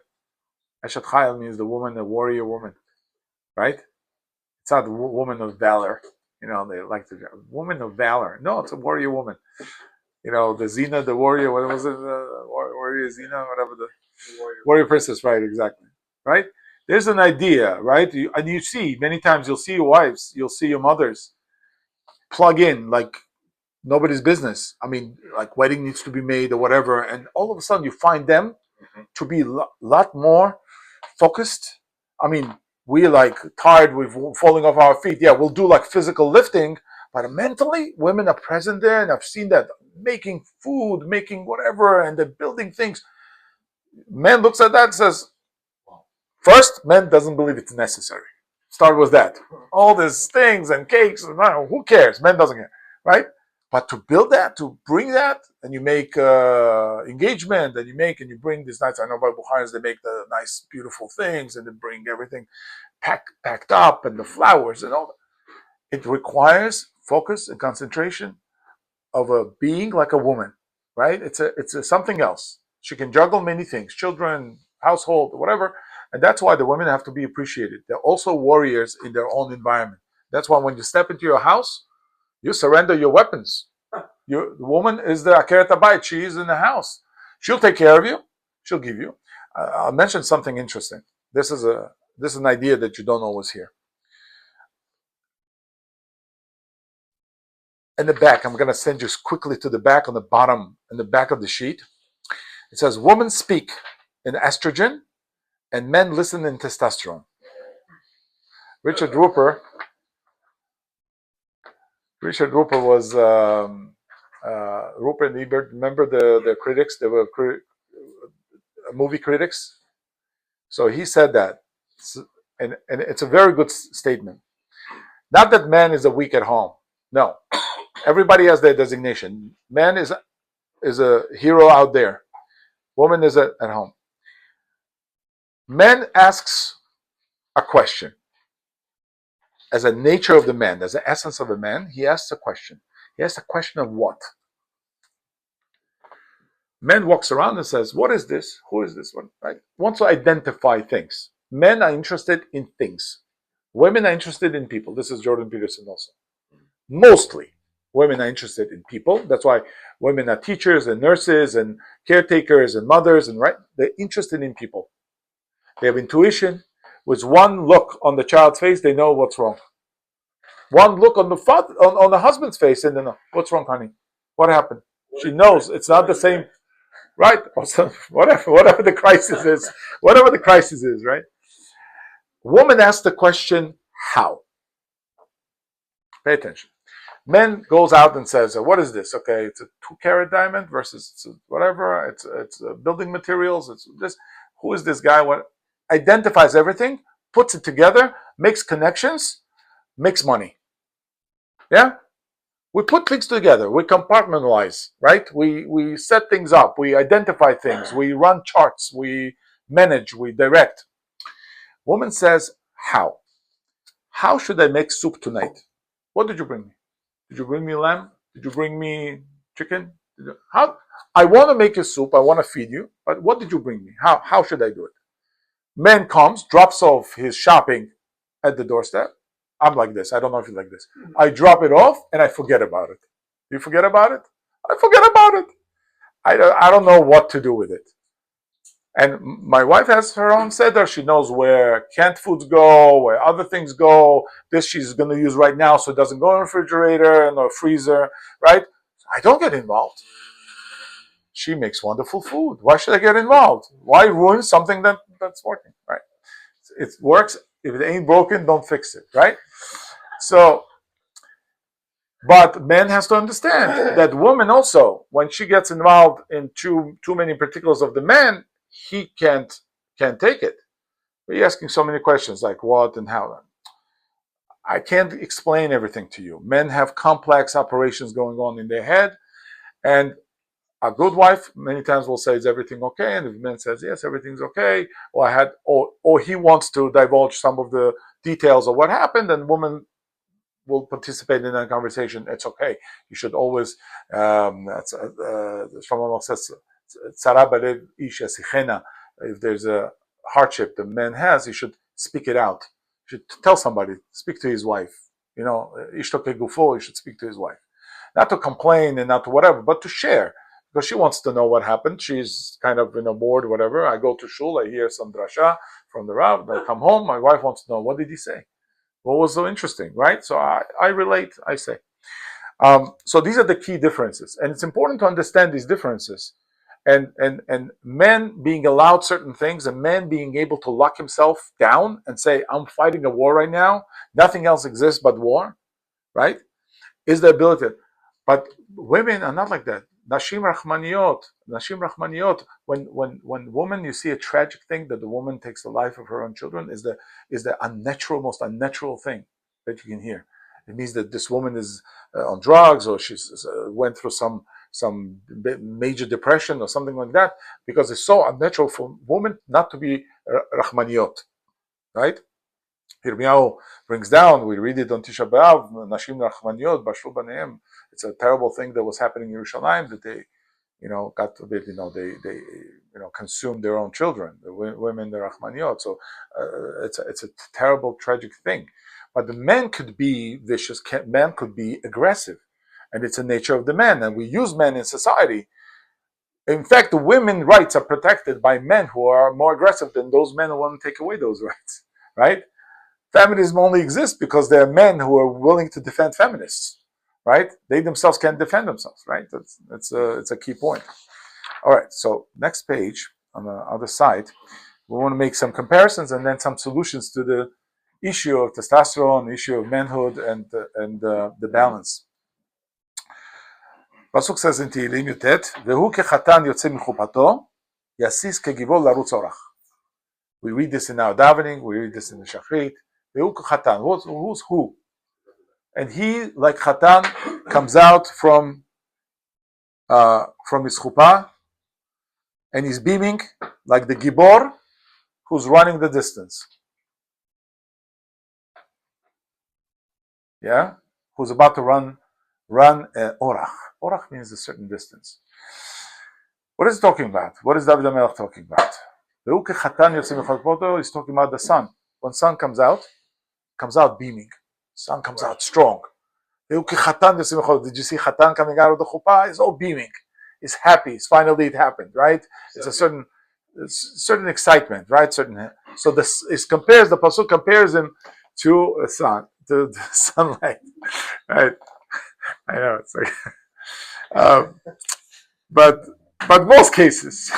S3: Eshet Chayil means the woman, the warrior woman, right? It's not the woman of valor. They like the woman of valor. No, it's a warrior woman. The Zina, the warrior, what was it? Warrior Zina, whatever the warrior princess, right? Exactly, right? There's an idea, right? And you see many times you'll see your wives, you'll see your mothers plug in like nobody's business. I mean, like wedding needs to be made or whatever, and all of a sudden you find them to be a lot more focused. I mean, we're like tired, we're falling off our feet. Yeah, we'll do like physical lifting, but mentally, women are present there, and I've seen that making food, making whatever, and they're building things. Man looks at that and says, first, man doesn't believe it's necessary. Start with that. All these things and cakes, who cares? Man doesn't care, right? But to build that, to bring that, and you make engagement, and you bring these nice. I know by Bukharis they make the nice, beautiful things, and they bring everything packed up, and the flowers and all that. It requires focus and concentration of a being like a woman, right? It's something else. She can juggle many things, children, household, whatever, and that's why the women have to be appreciated. They're also warriors in their own environment. That's why when you step into your house, you surrender your weapons. The woman is the Akeret Habayit. She is in the house. She'll take care of you. She'll give you. I'll mention something interesting. This is an idea that you don't always hear. In the back, I'm going to send you quickly to the back on the bottom, in the back of the sheet. It says, women speak in estrogen and men listen in testosterone. Richard Rupert was Rupert and Ebert. Remember the critics? They were movie critics. So he said that, and it's a very good statement. Not that man is a weak at home. No, everybody has their designation. Man is a hero out there. Woman is at home. Man asks a question. As a nature of the man, as the essence of a man, he asks a question. He asks a question of what? Man walks around and says, what is this? Who is this one? Right? Wants to identify things. Men are interested in things. Women are interested in people. This is Jordan Peterson also. Mostly, women are interested in people. That's why women are teachers and nurses and caretakers and mothers, and right? They're interested in people. They have intuition. With one look on the child's face, they know what's wrong. One look on the father, on the husband's face, and they know what's wrong, honey. What happened? She knows it's not the same, right? Whatever the crisis is, right? Woman asks the question, how? Pay attention. Men goes out and says, "What is this? Okay, it's a 2-carat diamond versus it's whatever. It's building materials. It's this. Who is this guy? What identifies everything, puts it together, makes connections, makes money. Yeah, we put things together. We compartmentalize, right? We set things up. We identify things. We run charts. We manage. We direct. Woman says, how? How should I make soup tonight? What did you bring me? Did you bring me lamb? Did you bring me chicken? How? I want to make a soup. I want to feed you. But what did you bring me? How should I do it? Man comes, drops off his shopping at the doorstep. I'm like this. I don't know if you're like this. I drop it off and I forget about it. You forget about it? I forget about it. I don't know what to do with it. And my wife has her own seder. She knows where canned foods go, where other things go. This she's going to use right now, so it doesn't go in the refrigerator and the freezer, right? I don't get involved. She makes wonderful food. Why should I get involved? Why ruin something that's working, right? It works. If it ain't broken, don't fix it, right? So, but man has to understand that woman also, when she gets involved in too many particulars of the man, he can't take it. You're asking so many questions like what and how. I can't explain everything to you. Men have complex operations going on in their head, and a good wife many times will say, "Is everything okay?" And if the man says, "Yes, everything's okay," or he wants to divulge some of the details of what happened, and woman will participate in that conversation. It's okay. You should always. Shlomo says, if there's a hardship the man has, he should speak it out. He should tell somebody. Speak to his wife. You know, ishto kegufo. He should speak to his wife, not to complain and not to whatever, but to share. Because she wants to know what happened. She's kind of bored, whatever. I go to shul, I hear some drasha from the Rav, I come home, my wife wants to know, what did he say? What was so interesting, right? So I relate, I say. So these are the key differences. And it's important to understand these differences. And men being allowed certain things, and men being able to lock himself down and say, I'm fighting a war right now, nothing else exists but war, right? Is the ability. But women are not like that. Nashim Rahmaniyot. When woman, you see a tragic thing that the woman takes the life of her own children, is the most unnatural thing that you can hear. It means that this woman is on drugs, or she's went through some major depression or something like that, because it's so unnatural for women not to be Rahmaniyot, right? Yirmiyahu brings down, we read it on Tisha B'Av, Nashim Rachmaniyot, Bashru Baneim. It's a terrible thing that was happening in Yerushalayim, that they, God forbid, they consumed their own children, the women, the Rachmaniyot. So it's a terrible, tragic thing. But the men could be vicious, men could be aggressive. And it's a nature of the man. And we use men in society. In fact, the women's rights are protected by men who are more aggressive than those men who want to take away those rights, right? Feminism only exists because there are men who are willing to defend feminists, right? They themselves can't defend themselves, right? It's a key point. All right, so next page on the other side, we want to make some comparisons and then some solutions to the issue of testosterone, the issue of manhood, and the balance. Pasuk says in Tehillim Yutet, "Vehu kechatan yotze michupato, yasis kegivol larutz orach." We read this in our davening. We read this in the Shachrit. Who's who? And he, like Chatan, comes out from his chuppah, and he's beaming like the Gibor who's running the distance. Yeah, who's about to run orach. Orach means a certain distance. What is he talking about? What is David HaMelech talking about? He's talking about the sun. When sun comes out beaming. Sun comes out strong. Did you see Chatan coming out of the chuppah? He's all beaming. He's happy. Finally it happened, right? It's a certain excitement, right? So the pasuk compares him to a sun, to the sunlight, right? I know it's like, but most cases,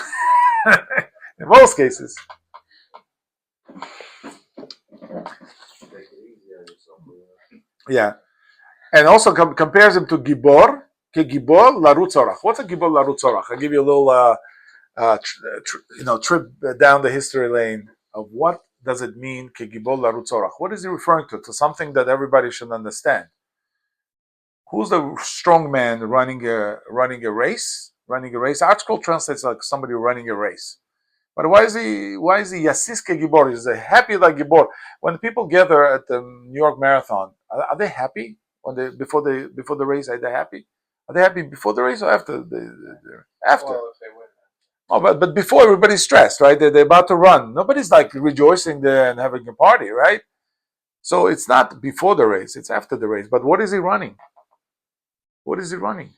S3: in most cases, yeah. And also compares him to Gibor, Gibor Larutzorach. What's a Gibor Larutzorach? I'll give you a little trip down the history lane of what does it mean Gibor Larutzorach. What is he referring to? Something that everybody should understand. Who's the strong man running a race? Running a race. Article translates like somebody running a race. But why is he Yasis Gibor? He's a happy like Gibor. When people gather at the New York Marathon, are they happy before the race? Are they happy? Are they happy before the race or after? After. Well, if they win. Oh, but before everybody's stressed, right? They're about to run. Nobody's like rejoicing there and having a party, right? So it's not before the race; it's after the race. But what is he running? What is he running?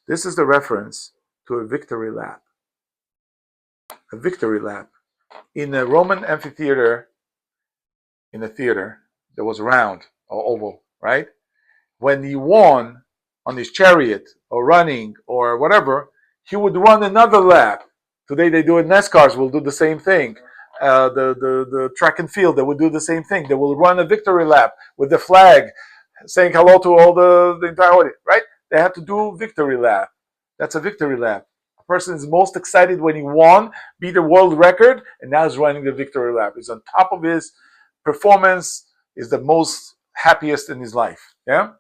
S3: This is the reference to a victory lap. A victory lap. In a Roman amphitheater, in a theater that was round or oval, right? When he won on his chariot or running or whatever, he would run another lap. Today they do it. NASCARs will do the same thing. The track and field, they will do the same thing. They will run a victory lap with the flag, saying hello to all the entire audience, right? They have to do victory lap. That's a victory lap. A person is most excited when he won, beat a world record, and now he's running the victory lap. He's on top of his performance, is the most happiest in his life. Yeah?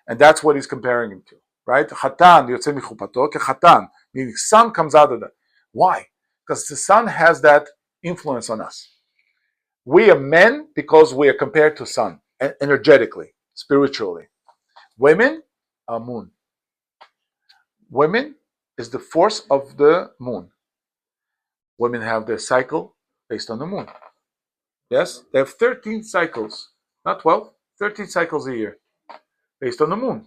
S3: And that's what he's comparing him to. Right? Chatan, yotze michupato, kechatan, meaning sun comes out of that. Why? Because the sun has that influence on us. We are men because we are compared to sun, energetically, spiritually. Women are moon. Women is the force of the moon. Women have their cycle based on the moon. Yes? They have 13 cycles, not 12, 13 cycles a year based on the moon.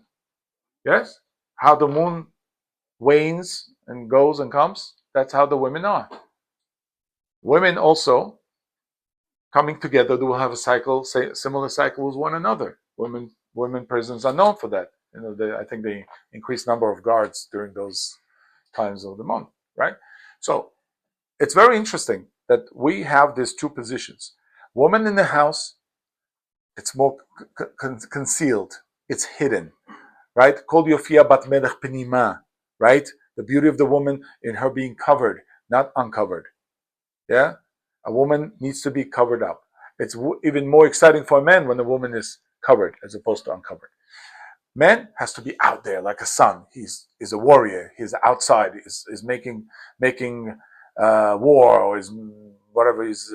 S3: Yes? How the moon wanes and goes and comes, that's how the women are. Women also coming together, they will have a cycle, similar cycle with one another. Women prisons are known for that. I think they increased number of guards during those times of the month, right? So it's very interesting that we have these two positions. Woman in the house, it's more concealed, it's hidden, right? Kol yofia bat melech penima, right? The beauty of the woman in her being covered, not uncovered. Yeah, a woman needs to be covered up. It's even more exciting for a man when a woman is covered as opposed to uncovered. Man has to be out there like a son. He's a warrior. He's outside. He's making war, or is whatever. He's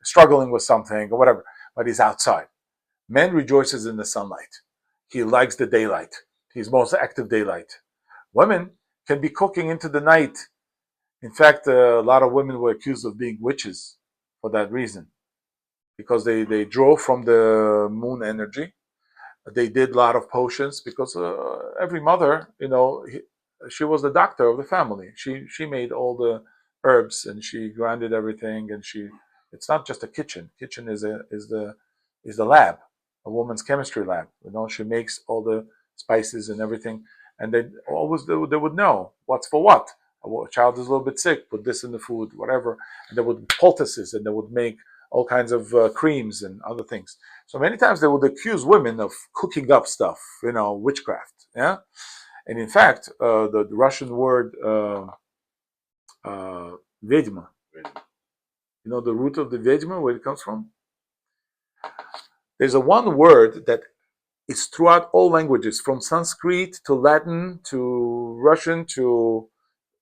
S3: struggling with something or whatever. But he's outside. Man rejoices in the sunlight. He likes the daylight. He's most active daylight. Women can be cooking into the night. In fact, a lot of women were accused of being witches for that reason, because they draw from the moon energy. They did a lot of potions because every mother, she was the doctor of the family. She made all the herbs and she grinded everything, and it's not just a kitchen. Kitchen is the lab, a woman's chemistry lab. She makes all the spices and everything, and they would know what's for what. A child is a little bit sick, put this in the food, whatever. And they would poultices, and they would make all kinds of creams and other things. So many times they would accuse women of cooking up stuff, witchcraft. Yeah, and in fact, the Russian word vedьма, the root of the vedьма, where it comes from. There's a one word that is throughout all languages, from Sanskrit to Latin to Russian to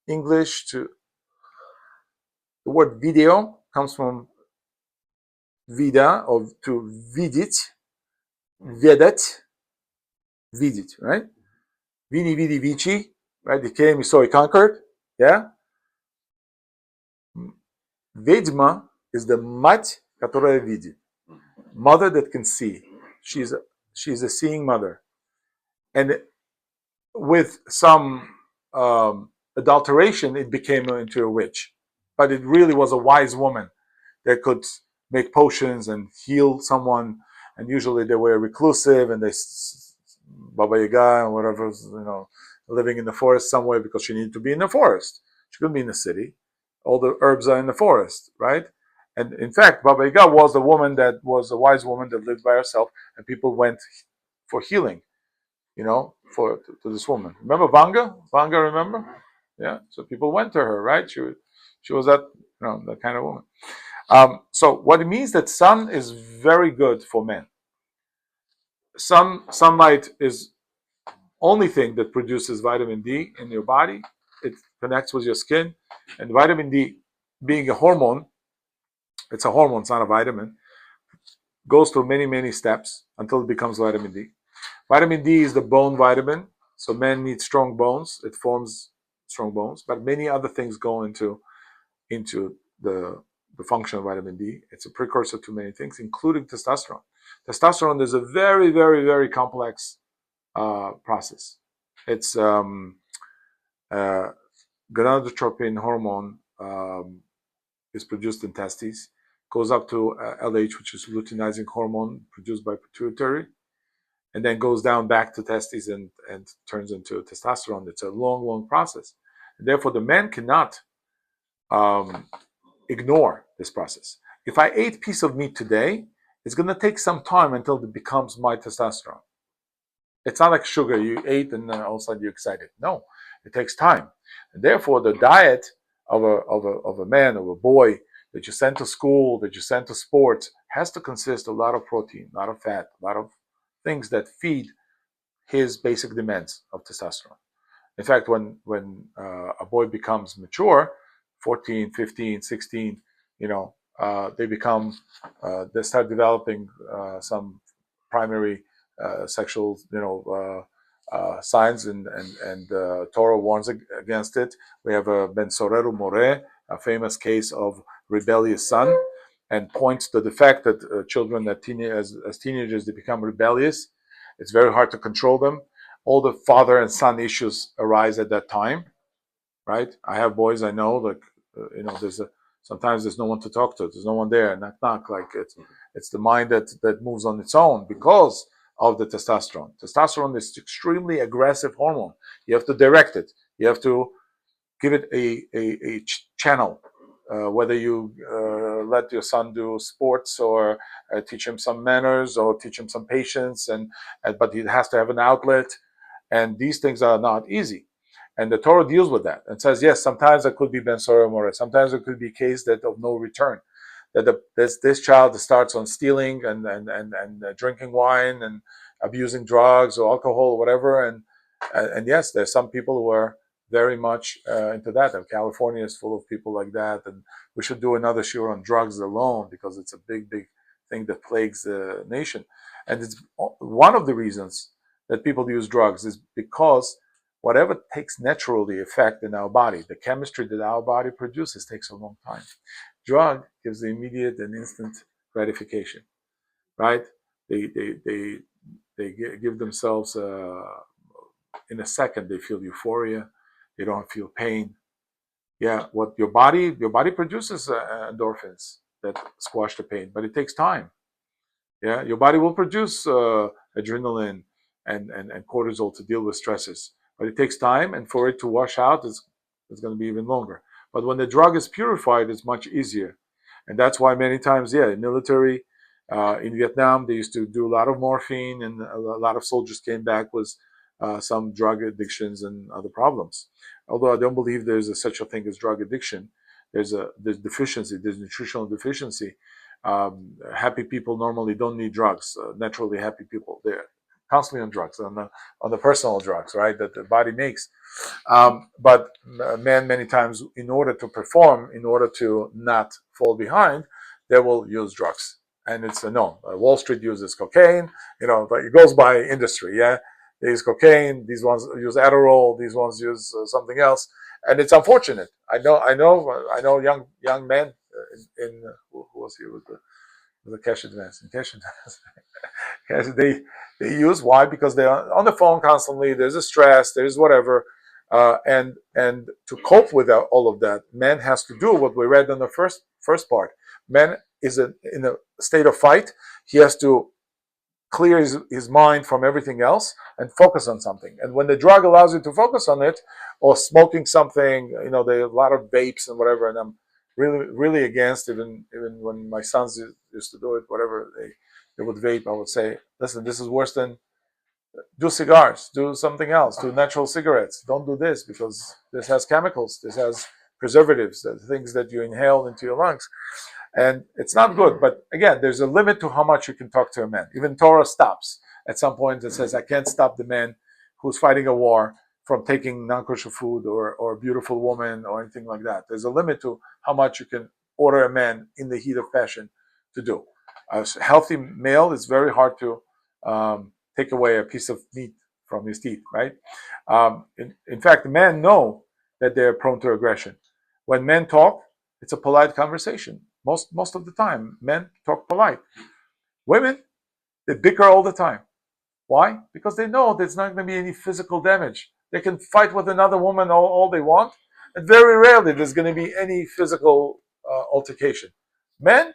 S3: English to the word video comes from vida, or to vidit, vedet, vidit, right? Vini, vidi, vici, right? He came, he saw, he conquered. Yeah. Vedьма is the mat которая видит, mother that can see. She's a seeing mother, and with some adulteration, it became into a witch. But it really was a wise woman that could make potions and heal someone. And usually they were reclusive, and they Baba Yaga and whatever, living in the forest somewhere, because she needed to be in the forest. She couldn't be in the city. All the herbs are in the forest, right? And in fact, Baba Yaga was a woman that was a wise woman that lived by herself, and people went healing, to this woman. Remember Vanga? Vanga, remember? Yeah. So people went to her, right? She was that that kind of woman. So what it means that sun is very good for men. Sunlight is only thing that produces vitamin D in your body. It connects with your skin, and vitamin D, being a hormone, it's a hormone, it's not a vitamin, goes through many steps until it becomes vitamin D. Vitamin D is the bone vitamin, so men need strong bones. It forms strong bones, but many other things go into the function of vitamin D. It's a precursor to many things, including testosterone. Testosterone is a very complex process. It's gonadotropin hormone is produced in testes, goes up to LH, which is luteinizing hormone produced by pituitary, and then goes down back to testes and turns into testosterone. It's a long process. And therefore, the man cannot ignore this process. If I ate a piece of meat today, it's going to take some time until it becomes my testosterone. It's not like sugar you ate and then all of a sudden you're excited. No, it takes time. And therefore, the diet of a man, of a boy that you send to school, that you send to sports, has to consist of a lot of protein, a lot of fat, a lot of things that feed his basic demands of testosterone. In fact, when a boy becomes mature, 14, 15, 16, they start developing some primary sexual, signs, and Torah warns against it. We have Ben Soreru More, a famous case of rebellious son, and points to the fact that children as teenagers, they become rebellious. It's very hard to control them. All the father and son issues arise at that time, right? I have boys I know, like sometimes there's no one to talk to, there's no one there, knock, like it's the mind that moves on its own because of the testosterone. Testosterone is extremely aggressive hormone. You have to direct it. You have to give it a channel. Whether you let your son do sports or teach him some manners or teach him some patience, but he has to have an outlet. And these things are not easy. And the Torah deals with that and says, yes, sometimes it could be Ben Sora More. Sometimes it could be a case that of no return. That this child starts on stealing and drinking wine and abusing drugs or alcohol or whatever. And yes, there's some people who are very much into that. And California is full of people like that. And we should do another shiur on drugs alone because it's a big thing that plagues the nation. And it's one of the reasons that people use drugs is because whatever takes naturally effect in our body, the chemistry that our body produces takes a long time. Drug gives the immediate and instant gratification, right? They give themselves in a second. They feel euphoria. They don't feel pain. Yeah, what your body produces endorphins that squash the pain, but it takes time. Yeah, your body will produce adrenaline and cortisol to deal with stresses, but it takes time, and for it to wash out, it's going to be even longer. But when the drug is purified, it's much easier, and that's why many times, in military, in Vietnam, they used to do a lot of morphine, and a lot of soldiers came back with some drug addictions and other problems. Although I don't believe there's such a thing as drug addiction, there's deficiency, there's nutritional deficiency. Happy people normally don't need drugs. Naturally happy people, they're constantly on drugs, on the personal drugs, right, that the body makes. But men many times, in order to perform, in order to not fall behind, they will use drugs. And it's known. Wall Street uses cocaine, but it goes by industry, yeah? They use cocaine, these ones use Adderall, these ones use something else. And it's unfortunate. I know young men in who was here with the cash advance. They use, why? Because they're on the phone constantly. There's a stress. There's whatever, and to cope with all of that, man has to do what we read in the first part. Man is in a state of fight. He has to clear his mind from everything else and focus on something. And when the drug allows you to focus on it, or smoking something, there are a lot of vapes and whatever, and I'm really against, even when my sons used to do it, whatever they would vape, I would say, listen, this is worse than do cigars, do something else, do natural cigarettes. Don't do this because this has chemicals, this has preservatives, the things that you inhale into your lungs. And it's not good. But again, there's a limit to how much you can talk to a man. Even Torah stops at some point and says, I can't stop the man who's fighting a war from taking non-kosher food or a beautiful woman or anything like that. There's a limit to how much you can order a man in the heat of passion to do. A healthy male is very hard to take away a piece of meat from his teeth, right? In fact, men know that they're prone to aggression. When men talk, it's a polite conversation. Most of the time, men talk polite. Women, they bicker all the time. Why? Because they know there's not going to be any physical damage. They can fight with another woman all they want, and very rarely there's going to be any physical altercation. Men,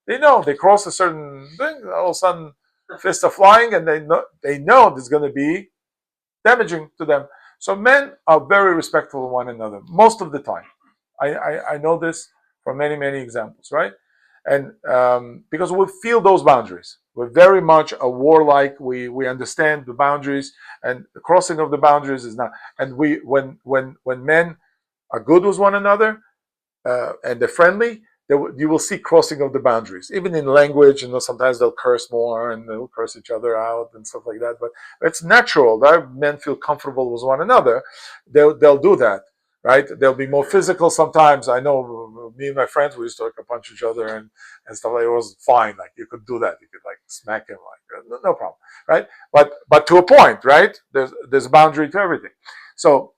S3: they know they cross a certain thing, all of a sudden fists are flying, and they know there's going to be damaging to them. So men are very respectful of one another most of the time. I know this from many examples, right? And because we feel those boundaries, we're very much a warlike. We understand the boundaries, and the crossing of the boundaries is not. And when men are good with one another and they're friendly, you will see crossing of the boundaries, even in language. Sometimes they'll curse more and they'll curse each other out and stuff like that. But it's natural that men feel comfortable with one another. They'll do that. Right? They'll be more physical sometimes. I know me and my friends, we used to punch each other and stuff like that. It was fine. Like you could do that. You could like smack him, like no problem. Right? But to a point, right? There's a boundary to everything. So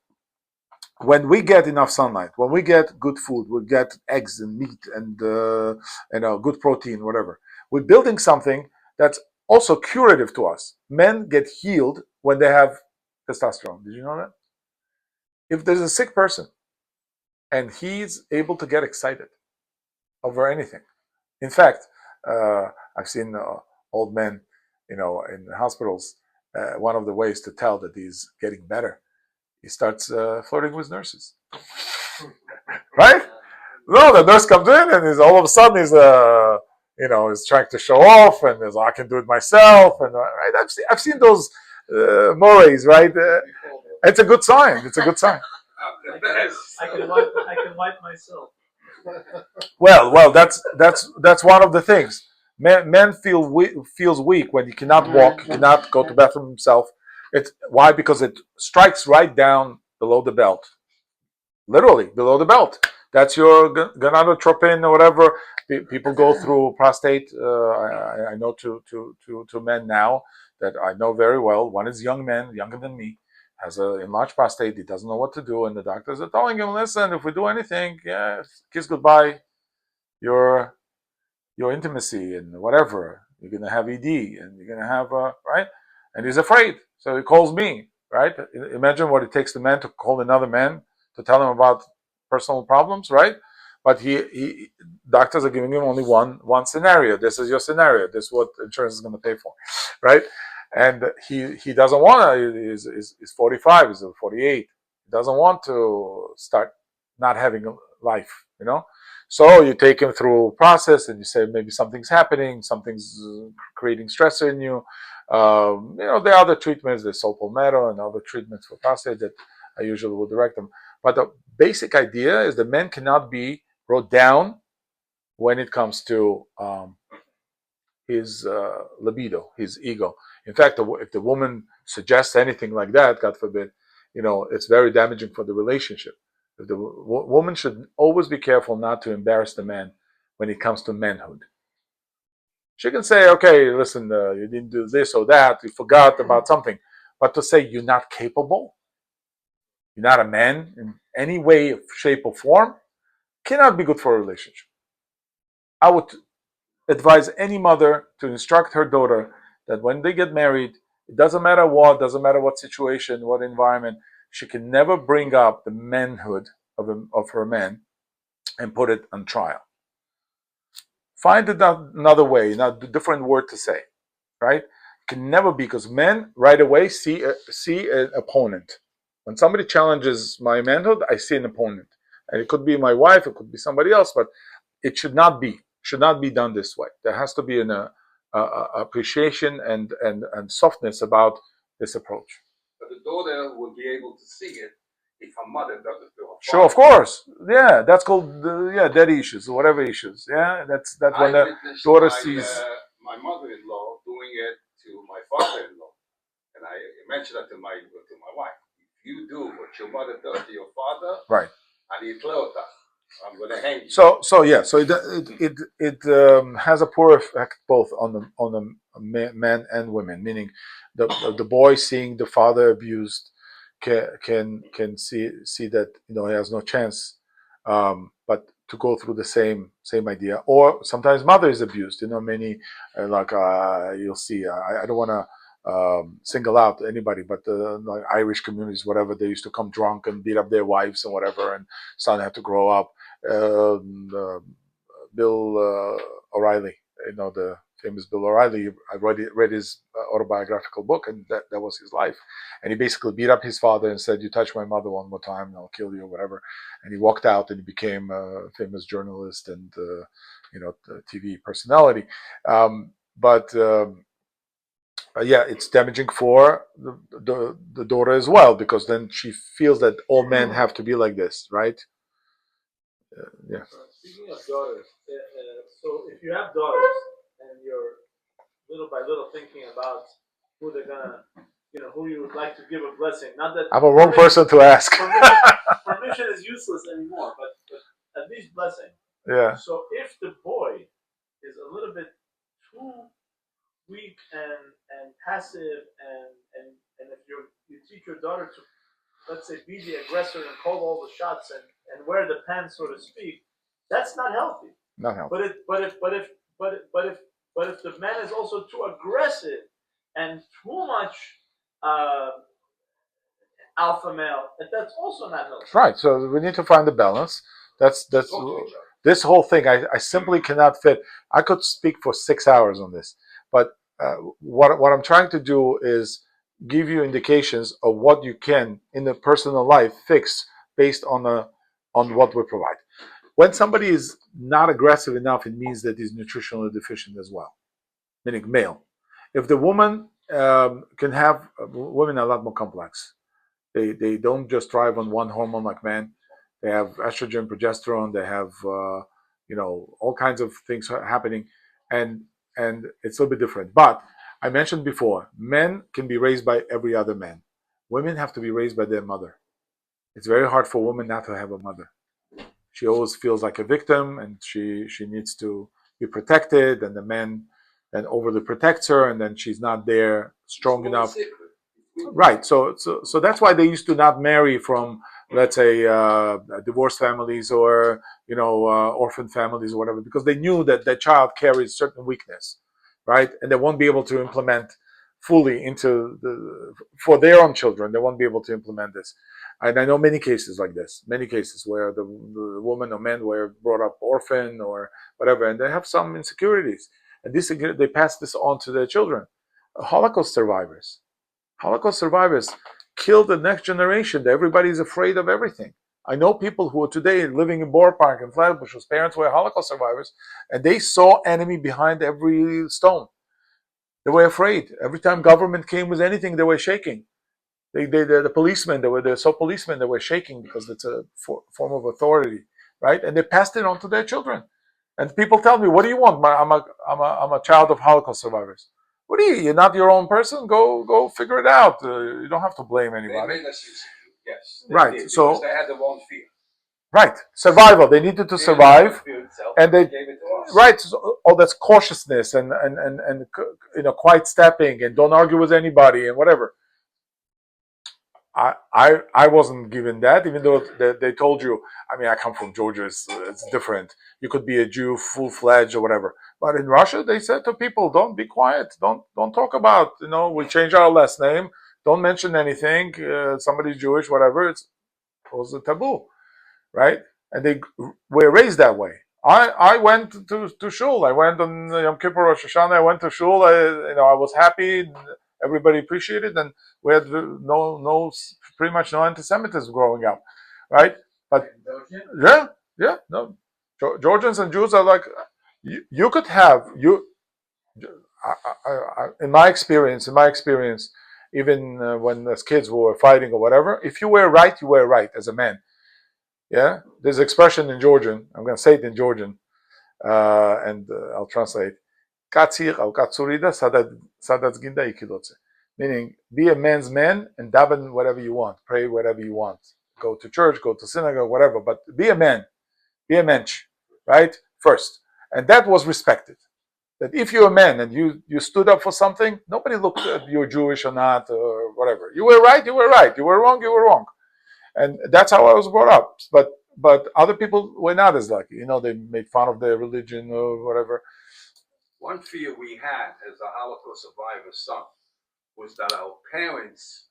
S3: when we get enough sunlight, when we get good food, we get eggs and meat and good protein, whatever. We're building something that's also curative to us. Men get healed when they have testosterone. Did you know that? If there's a sick person and he's able to get excited over anything. In fact, I've seen old men, in hospitals. One of the ways to tell that he's getting better, he starts flirting with nurses. Right? No, the nurse comes in and all of a sudden he's he's trying to show off and I can do it myself. And right, I've seen those mores, right? It's a good sign. It's a good sign.
S5: I can wipe myself.
S3: Well, that's one of the things. Men feels weak when he cannot walk, cannot go to the bathroom himself. It's why? Because it strikes right down below the belt, literally below the belt. That's your gonadotropin or whatever. People go through prostate. I know two men now that I know very well. One is young man, younger than me, has an enlarged prostate. He doesn't know what to do, and the doctors are telling him, "Listen, if we do anything, kiss goodbye your intimacy and whatever. You're gonna have ED and you're gonna have right." And he's afraid, so he calls me. Right? Imagine what it takes the man to call another man to tell him about personal problems, right? But he doctors are giving him only one scenario. This is your scenario. This is what insurance is going to pay for, right? And he doesn't want to. He's 45. He's 48. He doesn't want to start not having a life, So you take him through a process, and you say maybe something's happening, something's creating stress in you. There are other treatments, there's saw palmetto and other treatments for prostate that I usually will direct them. But the basic idea is the men cannot be brought down when it comes to his libido, his ego. In fact, if the woman suggests anything like that, God forbid, it's very damaging for the relationship. The woman should always be careful not to embarrass the man when it comes to manhood. She can say, okay, listen, you didn't do this or that, you forgot about something. But to say you're not capable, you're not a man in any way, shape, or form, cannot be good for a relationship. I would advise any mother to instruct her daughter that when they get married, it doesn't matter what situation, what environment, she can never bring up the manhood of her man and put it on trial. Find another way, a different word to say, right? Can never be, because men right away see an opponent. When somebody challenges my manhood, I see an opponent, and it could be my wife, it could be somebody else, but it should not be done this way. There has to be an appreciation and softness about this approach.
S4: But the daughter will be able to see it if her mother doesn't do it.
S3: Sure, of course. Yeah, that's called daddy issues or whatever issues. Yeah, that's when the daughter sees.
S4: My mother-in-law doing it to my father-in-law, and I mentioned that to my wife. If you do what your mother does to your father,
S3: right?
S4: I'm going to hang you.
S3: So it has a poor effect both on the men and women. Meaning, the boy seeing the father abused can see that he has no chance, but to go through the same idea. Or sometimes mother is abused. Many you'll see. I don't want to single out anybody, but like Irish communities, whatever, they used to come drunk and beat up their wives and whatever, and son had to grow up. Bill O'Reilly, the famous Bill O'Reilly. I read his autobiographical book, and that was his life. And he basically beat up his father and said, "You touch my mother one more time, and I'll kill you," or whatever. And he walked out, and he became a famous journalist and TV personality. Yeah, it's damaging for the daughter as well, because then she feels that all men have to be like this, right? Yeah.
S5: Speaking of daughters, so if you have daughters and you're little by little thinking about who they're gonna, who you would like to give a blessing. Not that
S3: I'm a wrong person to ask.
S5: Permission is useless anymore, but at least blessing.
S3: Yeah.
S5: So if the boy is a little bit too weak and passive, and if you teach your daughter to, let's say, be the aggressor and call all the shots and wear the pants, so to speak, that's not healthy.
S3: Not healthy.
S5: But if the man is also too aggressive and too much alpha male, that's also not healthy.
S3: Right. So we need to find the balance. That's this whole thing. I simply cannot fit. I could speak for 6 hours on this, but what I'm trying to do is give you indications of what you can in the personal life fix based on what we provide. When somebody is not aggressive enough, it means that he's nutritionally deficient as well, meaning male. If the woman can have, women are a lot more complex. They don't just thrive on one hormone like men. They have estrogen, progesterone. They have all kinds of things happening, and it's a little bit different. But I mentioned before, men can be raised by every other man. Women have to be raised by their mother. It's very hard for a woman not to have a mother. She always feels like a victim, and she needs to be protected, and the man then overly protects her, and then she's not there strong enough. Right. So that's why they used to not marry from, let's say, divorced families or orphan families or whatever, because they knew that that child carries certain weakness, right? And they won't be able to implement fully for their own children. They won't be able to implement this. And I know many cases like this, many cases where the woman or men were brought up orphan or whatever, and they have some insecurities, and they pass this on to their children. Holocaust survivors kill the next generation. Everybody's afraid of everything. I know people who are today living in Borough Park and Flatbush whose parents were Holocaust survivors, and they saw enemy behind every stone. They were afraid. Every time government came with anything, they were shaking. The policemen, they were shaking because it's a form of authority, right? And they passed it on to their children. And people tell me, "What do you want?" I'm a child of Holocaust survivors. What are you? You're not your own person. Go figure it out. You don't have to blame anybody.
S4: They made us insecure. Yes.
S3: Right.
S4: Did,
S3: so
S4: they had their own fear.
S3: Right. Survival. They needed to survive, and they gave it to us. Right. So, all that's cautiousness and quiet stepping and don't argue with anybody and whatever. I wasn't given that, even though they told you. I mean, I come from Georgia. It's different. You could be a Jew, full-fledged or whatever. But in Russia, they said to people, "Don't be quiet. Don't talk about. We changed our last name. Don't mention anything. Somebody's Jewish, whatever. It was a taboo, right?" And they were raised that way. I went to shul. I went on Yom Kippur, Rosh Hashanah. I went to shul. I was happy. Everybody appreciated, and we had pretty much no anti-Semitism growing up, right? But no, Georgians and Jews are like you could have in my experience, even when as kids we were fighting or whatever. If you were right, you were right as a man. Yeah, there's an expression in Georgian. I'm going to say it in Georgian, and I'll translate. Katsir al katsurida sadat ginda ikilotse. Meaning, be a man's man and daven whatever you want, pray whatever you want, go to church, go to synagogue, whatever. But be a man, be a mensch, right? First, and that was respected. That if you're a man and you stood up for something, nobody looked at you're Jewish or not or whatever. You were right, you were right. You were wrong, you were wrong. And that's how I was brought up. But other people were not as lucky. You know, they made fun of their religion or whatever.
S2: One fear we had as a Holocaust survivor son was that our parents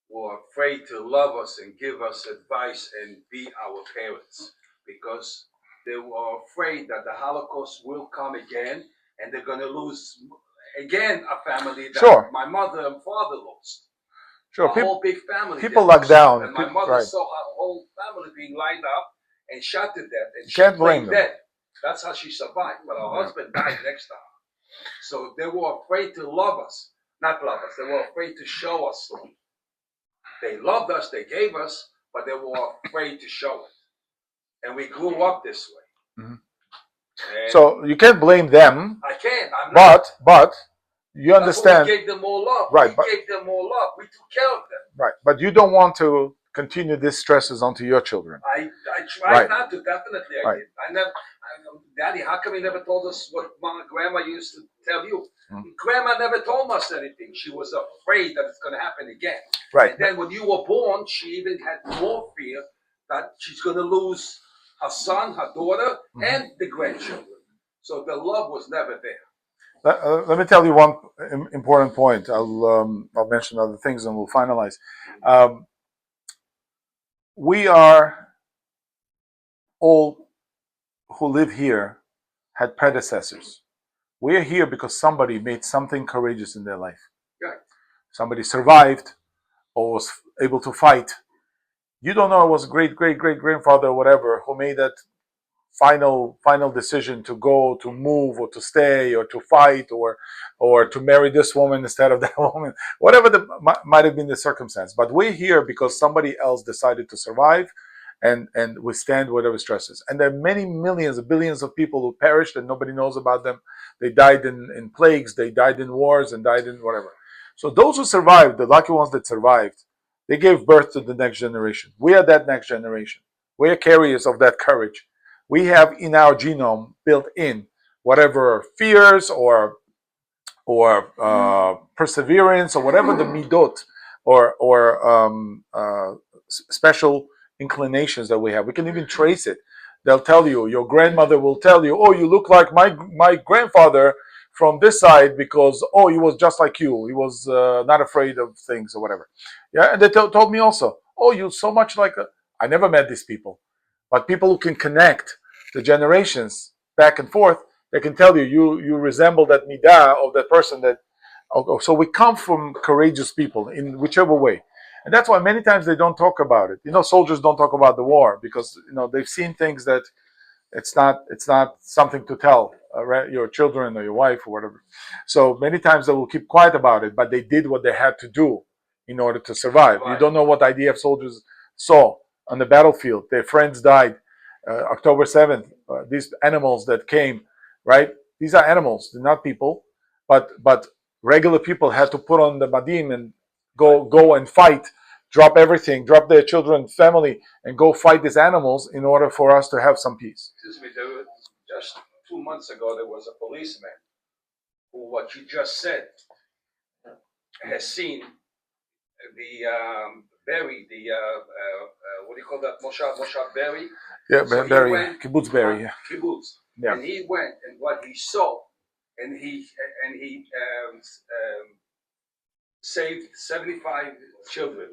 S2: were afraid to love us and give us advice and be our parents because they were afraid that the Holocaust will come again and they're going to lose again a family that
S3: Sure.
S2: my mother and father lost.
S3: Sure,
S2: A whole big family.
S3: people locked down.
S2: And my mother saw her whole family being lined up and shot to death, and she
S3: Can't blame them.
S2: dead. That's how she survived. But her husband died next to her. So they were afraid to love us, not love us. They were afraid to show us love. They loved us, they gave us, but they were afraid to show it. And we grew up this way.
S3: Mm-hmm. So you can't blame them.
S2: I can't. I'm not.
S3: But you understand.
S2: We gave them more love.
S3: Right,
S2: we gave them more love. We took care of them.
S3: Right, but you don't want to continue these stresses onto your children.
S2: I tried not to. Definitely, I did. Daddy, how come you never told us what my grandma used to tell you? Grandma never told us anything. She was afraid that it's going to happen again.
S3: Right.
S2: And then when you were born, she even had more fear that she's going to lose her son, her daughter, and the grandchildren. So the love was never there.
S3: Let me tell you one important point. I'll mention other things and we'll finalize. We are all who live here had predecessors. We're here because somebody made something courageous in their life.
S2: Right.
S3: Somebody survived or was able to fight. You don't know it was great grandfather or whatever who made that final decision to go, to move, or to stay, or to fight, or to marry this woman instead of that woman, whatever might have been the circumstance. But we're here because somebody else decided to survive and withstand whatever stresses. And there are many millions, billions of people who perished and nobody knows about them. They died in plagues, they died in wars, and died in whatever. So those who survived, the lucky ones that survived, they gave birth to the next generation. We are that next generation. We are carriers of that courage. We have in our genome built in whatever fears or perseverance or whatever the midot or special inclinations that we have. We can even trace it. They'll tell you, your grandmother will tell you, oh, you look like my grandfather from this side because, oh, he was just like you. He was not afraid of things or whatever. Yeah, and they told me also, oh, you're so much like I never met these people. But people who can connect the generations back and forth, they can tell you resemble that midah of that person that. So we come from courageous people in whichever way, and that's why many times they don't talk about it. You know, soldiers don't talk about the war because they've seen things that it's not something to tell your children or your wife or whatever. So many times they will keep quiet about it, but they did what they had to do in order to survive. You don't know what IDF soldiers saw on the battlefield. Their friends died. October 7th, these animals that came, right? These are animals, they're not people, but regular people had to put on the madim and go and fight, drop everything, drop their children, family, and go fight these animals in order for us to have some peace.
S2: Excuse me, just 2 months ago, there was a policeman who, what you just said, has seen the Berry, what do you call that? Moshav Berry.
S3: Yeah, so Berry, kibbutz Berry. Yeah.
S2: Kibbutz.
S3: Yeah.
S2: And he went, and what he saw, and he saved 75 children,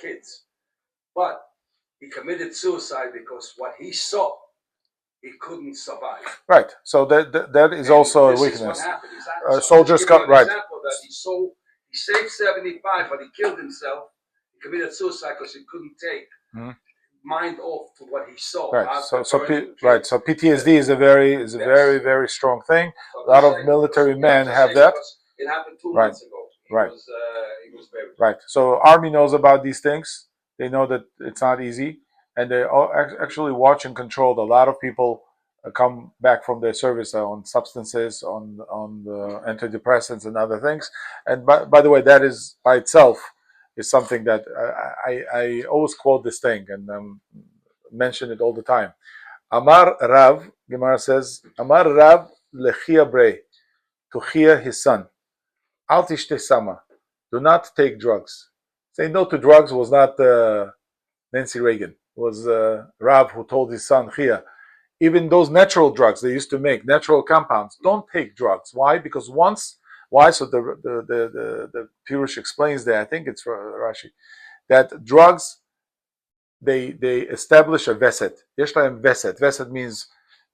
S2: kids, but he committed suicide because what he saw, he couldn't survive.
S3: Right. So that is also a weakness.
S2: Is what happened.
S3: Soldiers got right.
S2: Example that he saved 75, but he killed himself. He committed suicide because he couldn't take mind off to what he saw.
S3: Right. So PTSD is a very very strong thing. A lot of military men have that.
S2: It happened 2 months ago. He was was very
S3: right. So army knows about these things. They know that it's not easy, and they actually watch and control. A lot of people come back from their service on substances, on the antidepressants and other things. And by the way, that is by itself is something that I always quote this thing and mention it all the time. Amar Rav, Gemara says, Amar Rav lechia bre, to Chia his son. Al tishte sama, do not take drugs. Saying no to drugs was not Nancy Reagan. It was Rav who told his son Chia. Even those natural drugs they used to make, natural compounds, don't take drugs. Why? Because why? So the Pirush explains that, I think it's Rashi, that drugs, they establish a veset. Yesh lahem veset. Veset means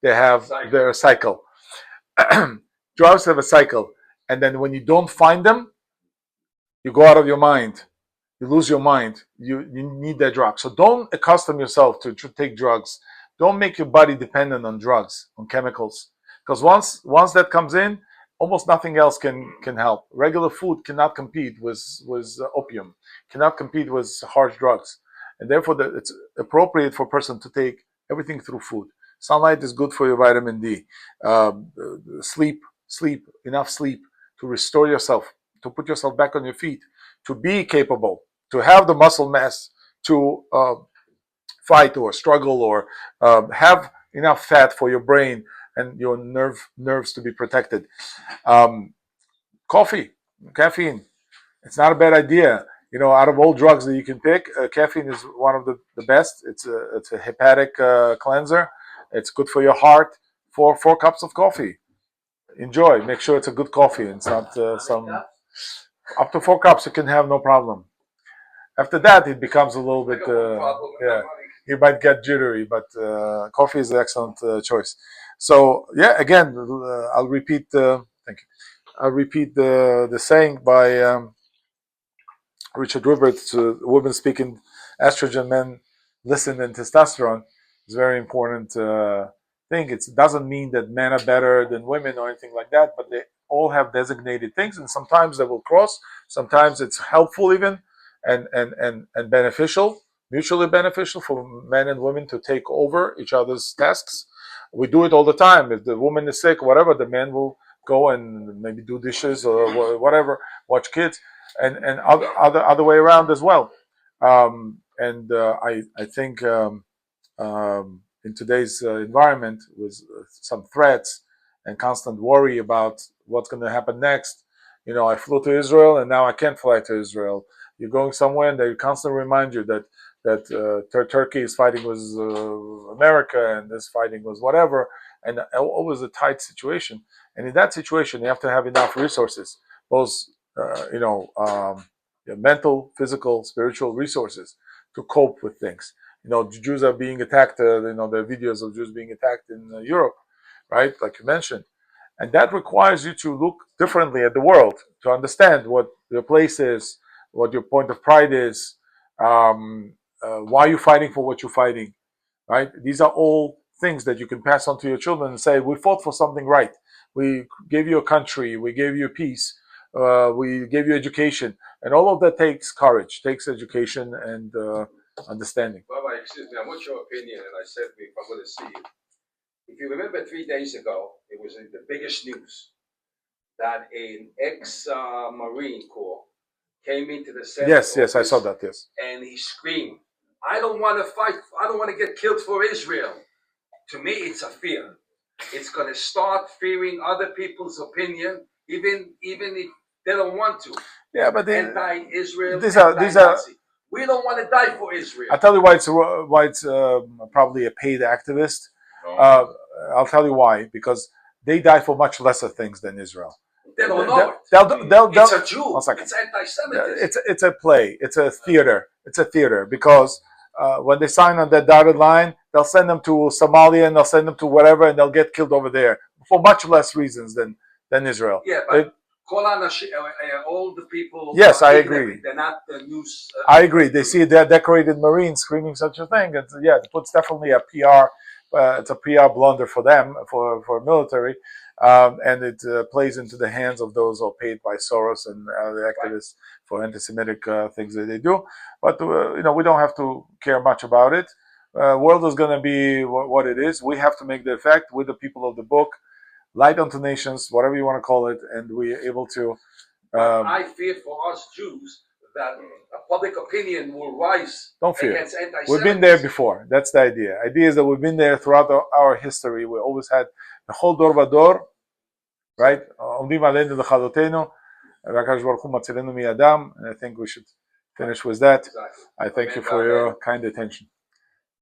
S3: they have their cycle. Drugs have a cycle, and then when you don't find them, you go out of your mind. You lose your mind. You need that drug. So don't accustom yourself to take drugs. Don't make your body dependent on drugs, on chemicals, because once that comes in, almost nothing else can help. Regular food cannot compete with opium, cannot compete with harsh drugs, and therefore it's appropriate for a person to take everything through food. Sunlight is good for your vitamin D. Sleep, enough sleep to restore yourself, to put yourself back on your feet, to be capable, to have the muscle mass to fight or struggle, or have enough fat for your brain and your nerves to be protected. Coffee, caffeine, it's not a bad idea. Out of all drugs that you can pick, caffeine is one of the best. It's a hepatic cleanser. It's good for your heart. 4 cups of coffee. Enjoy. Make sure it's a good coffee. It's not some. Up to 4 cups you can have, no problem. After that, it becomes a little bit, you might get jittery, but coffee is an excellent choice. So yeah, again, I'll repeat. Thank you. I'll repeat the saying by Richard Rupert: "Women speaking estrogen, men listen in testosterone." It's a very important thing. It doesn't mean that men are better than women or anything like that, but they all have designated things, and sometimes they will cross. Sometimes it's helpful even. And beneficial, mutually beneficial for men and women to take over each other's tasks. We do it all the time. If the woman is sick, whatever, the man will go and maybe do dishes or whatever, watch kids, and other way around as well. I think in today's environment, with some threats and constant worry about what's going to happen next. I flew to Israel and now I can't fly to Israel. You're going somewhere and they constantly remind you that Turkey is fighting with America and this fighting was whatever, and always a tight situation. And in that situation, you have to have enough resources, both mental, physical, spiritual resources to cope with things. Jews are being attacked. There are videos of Jews being attacked in Europe, right? Like you mentioned. And that requires you to look differently at the world, to understand what your place is, what your point of pride is, why you're fighting for what you're fighting, right? These are all things that you can pass on to your children and say, we fought for something right. We gave you a country, we gave you peace, we gave you education. And all of that takes courage, takes education and understanding.
S2: Rabbi, excuse me, I want your opinion, and I said if I'm going to see you. If you remember 3 days ago, it was in the biggest news that an ex-Marine Corps came into the Senate.
S3: Yes, I saw that, yes.
S2: And he screamed, I don't want to fight, I don't want to get killed for Israel. To me, it's a fear. It's going to start fearing other people's opinion, even if they don't want to.
S3: Yeah, but
S2: anti-Israel,
S3: these are.
S2: We don't want to die for Israel.
S3: I'll tell you why it's probably a paid activist. I'll tell you why, because they die for much lesser things than Israel.
S2: They don't know
S3: it's
S2: a Jew. It's anti-Semitism.
S3: It's a play. It's a theater. It's a theater because when they sign on that dotted line, they'll send them to Somalia and they'll send them to whatever, and they'll get killed over there for much less reasons than Israel.
S2: Yeah, but all the people.
S3: Yes, I agree.
S2: They're not the news.
S3: I agree. They see their decorated Marines screaming such a thing. It puts definitely a PR. it's a PR blunder for them, for military, and it plays into the hands of those who are paid by Soros and the activists for anti-Semitic things that they do. But we don't have to care much about it. World is going to be what it is. We have to make the effect with the people of the book, light unto nations, whatever you want to call it, and we're able to.
S4: I fear for us Jews that public opinion will rise
S3: Don't fear.
S4: against anti-Semitism.
S3: We've been there before. That's the idea. Idea is that we've been there throughout our history. We always had the whole dor vador, right? עומדים עלינו לכלותנו, והקדוש ברוך הוא מצילנו מידם, and I think we should finish with that.
S4: Exactly.
S3: I thank you for your kind attention.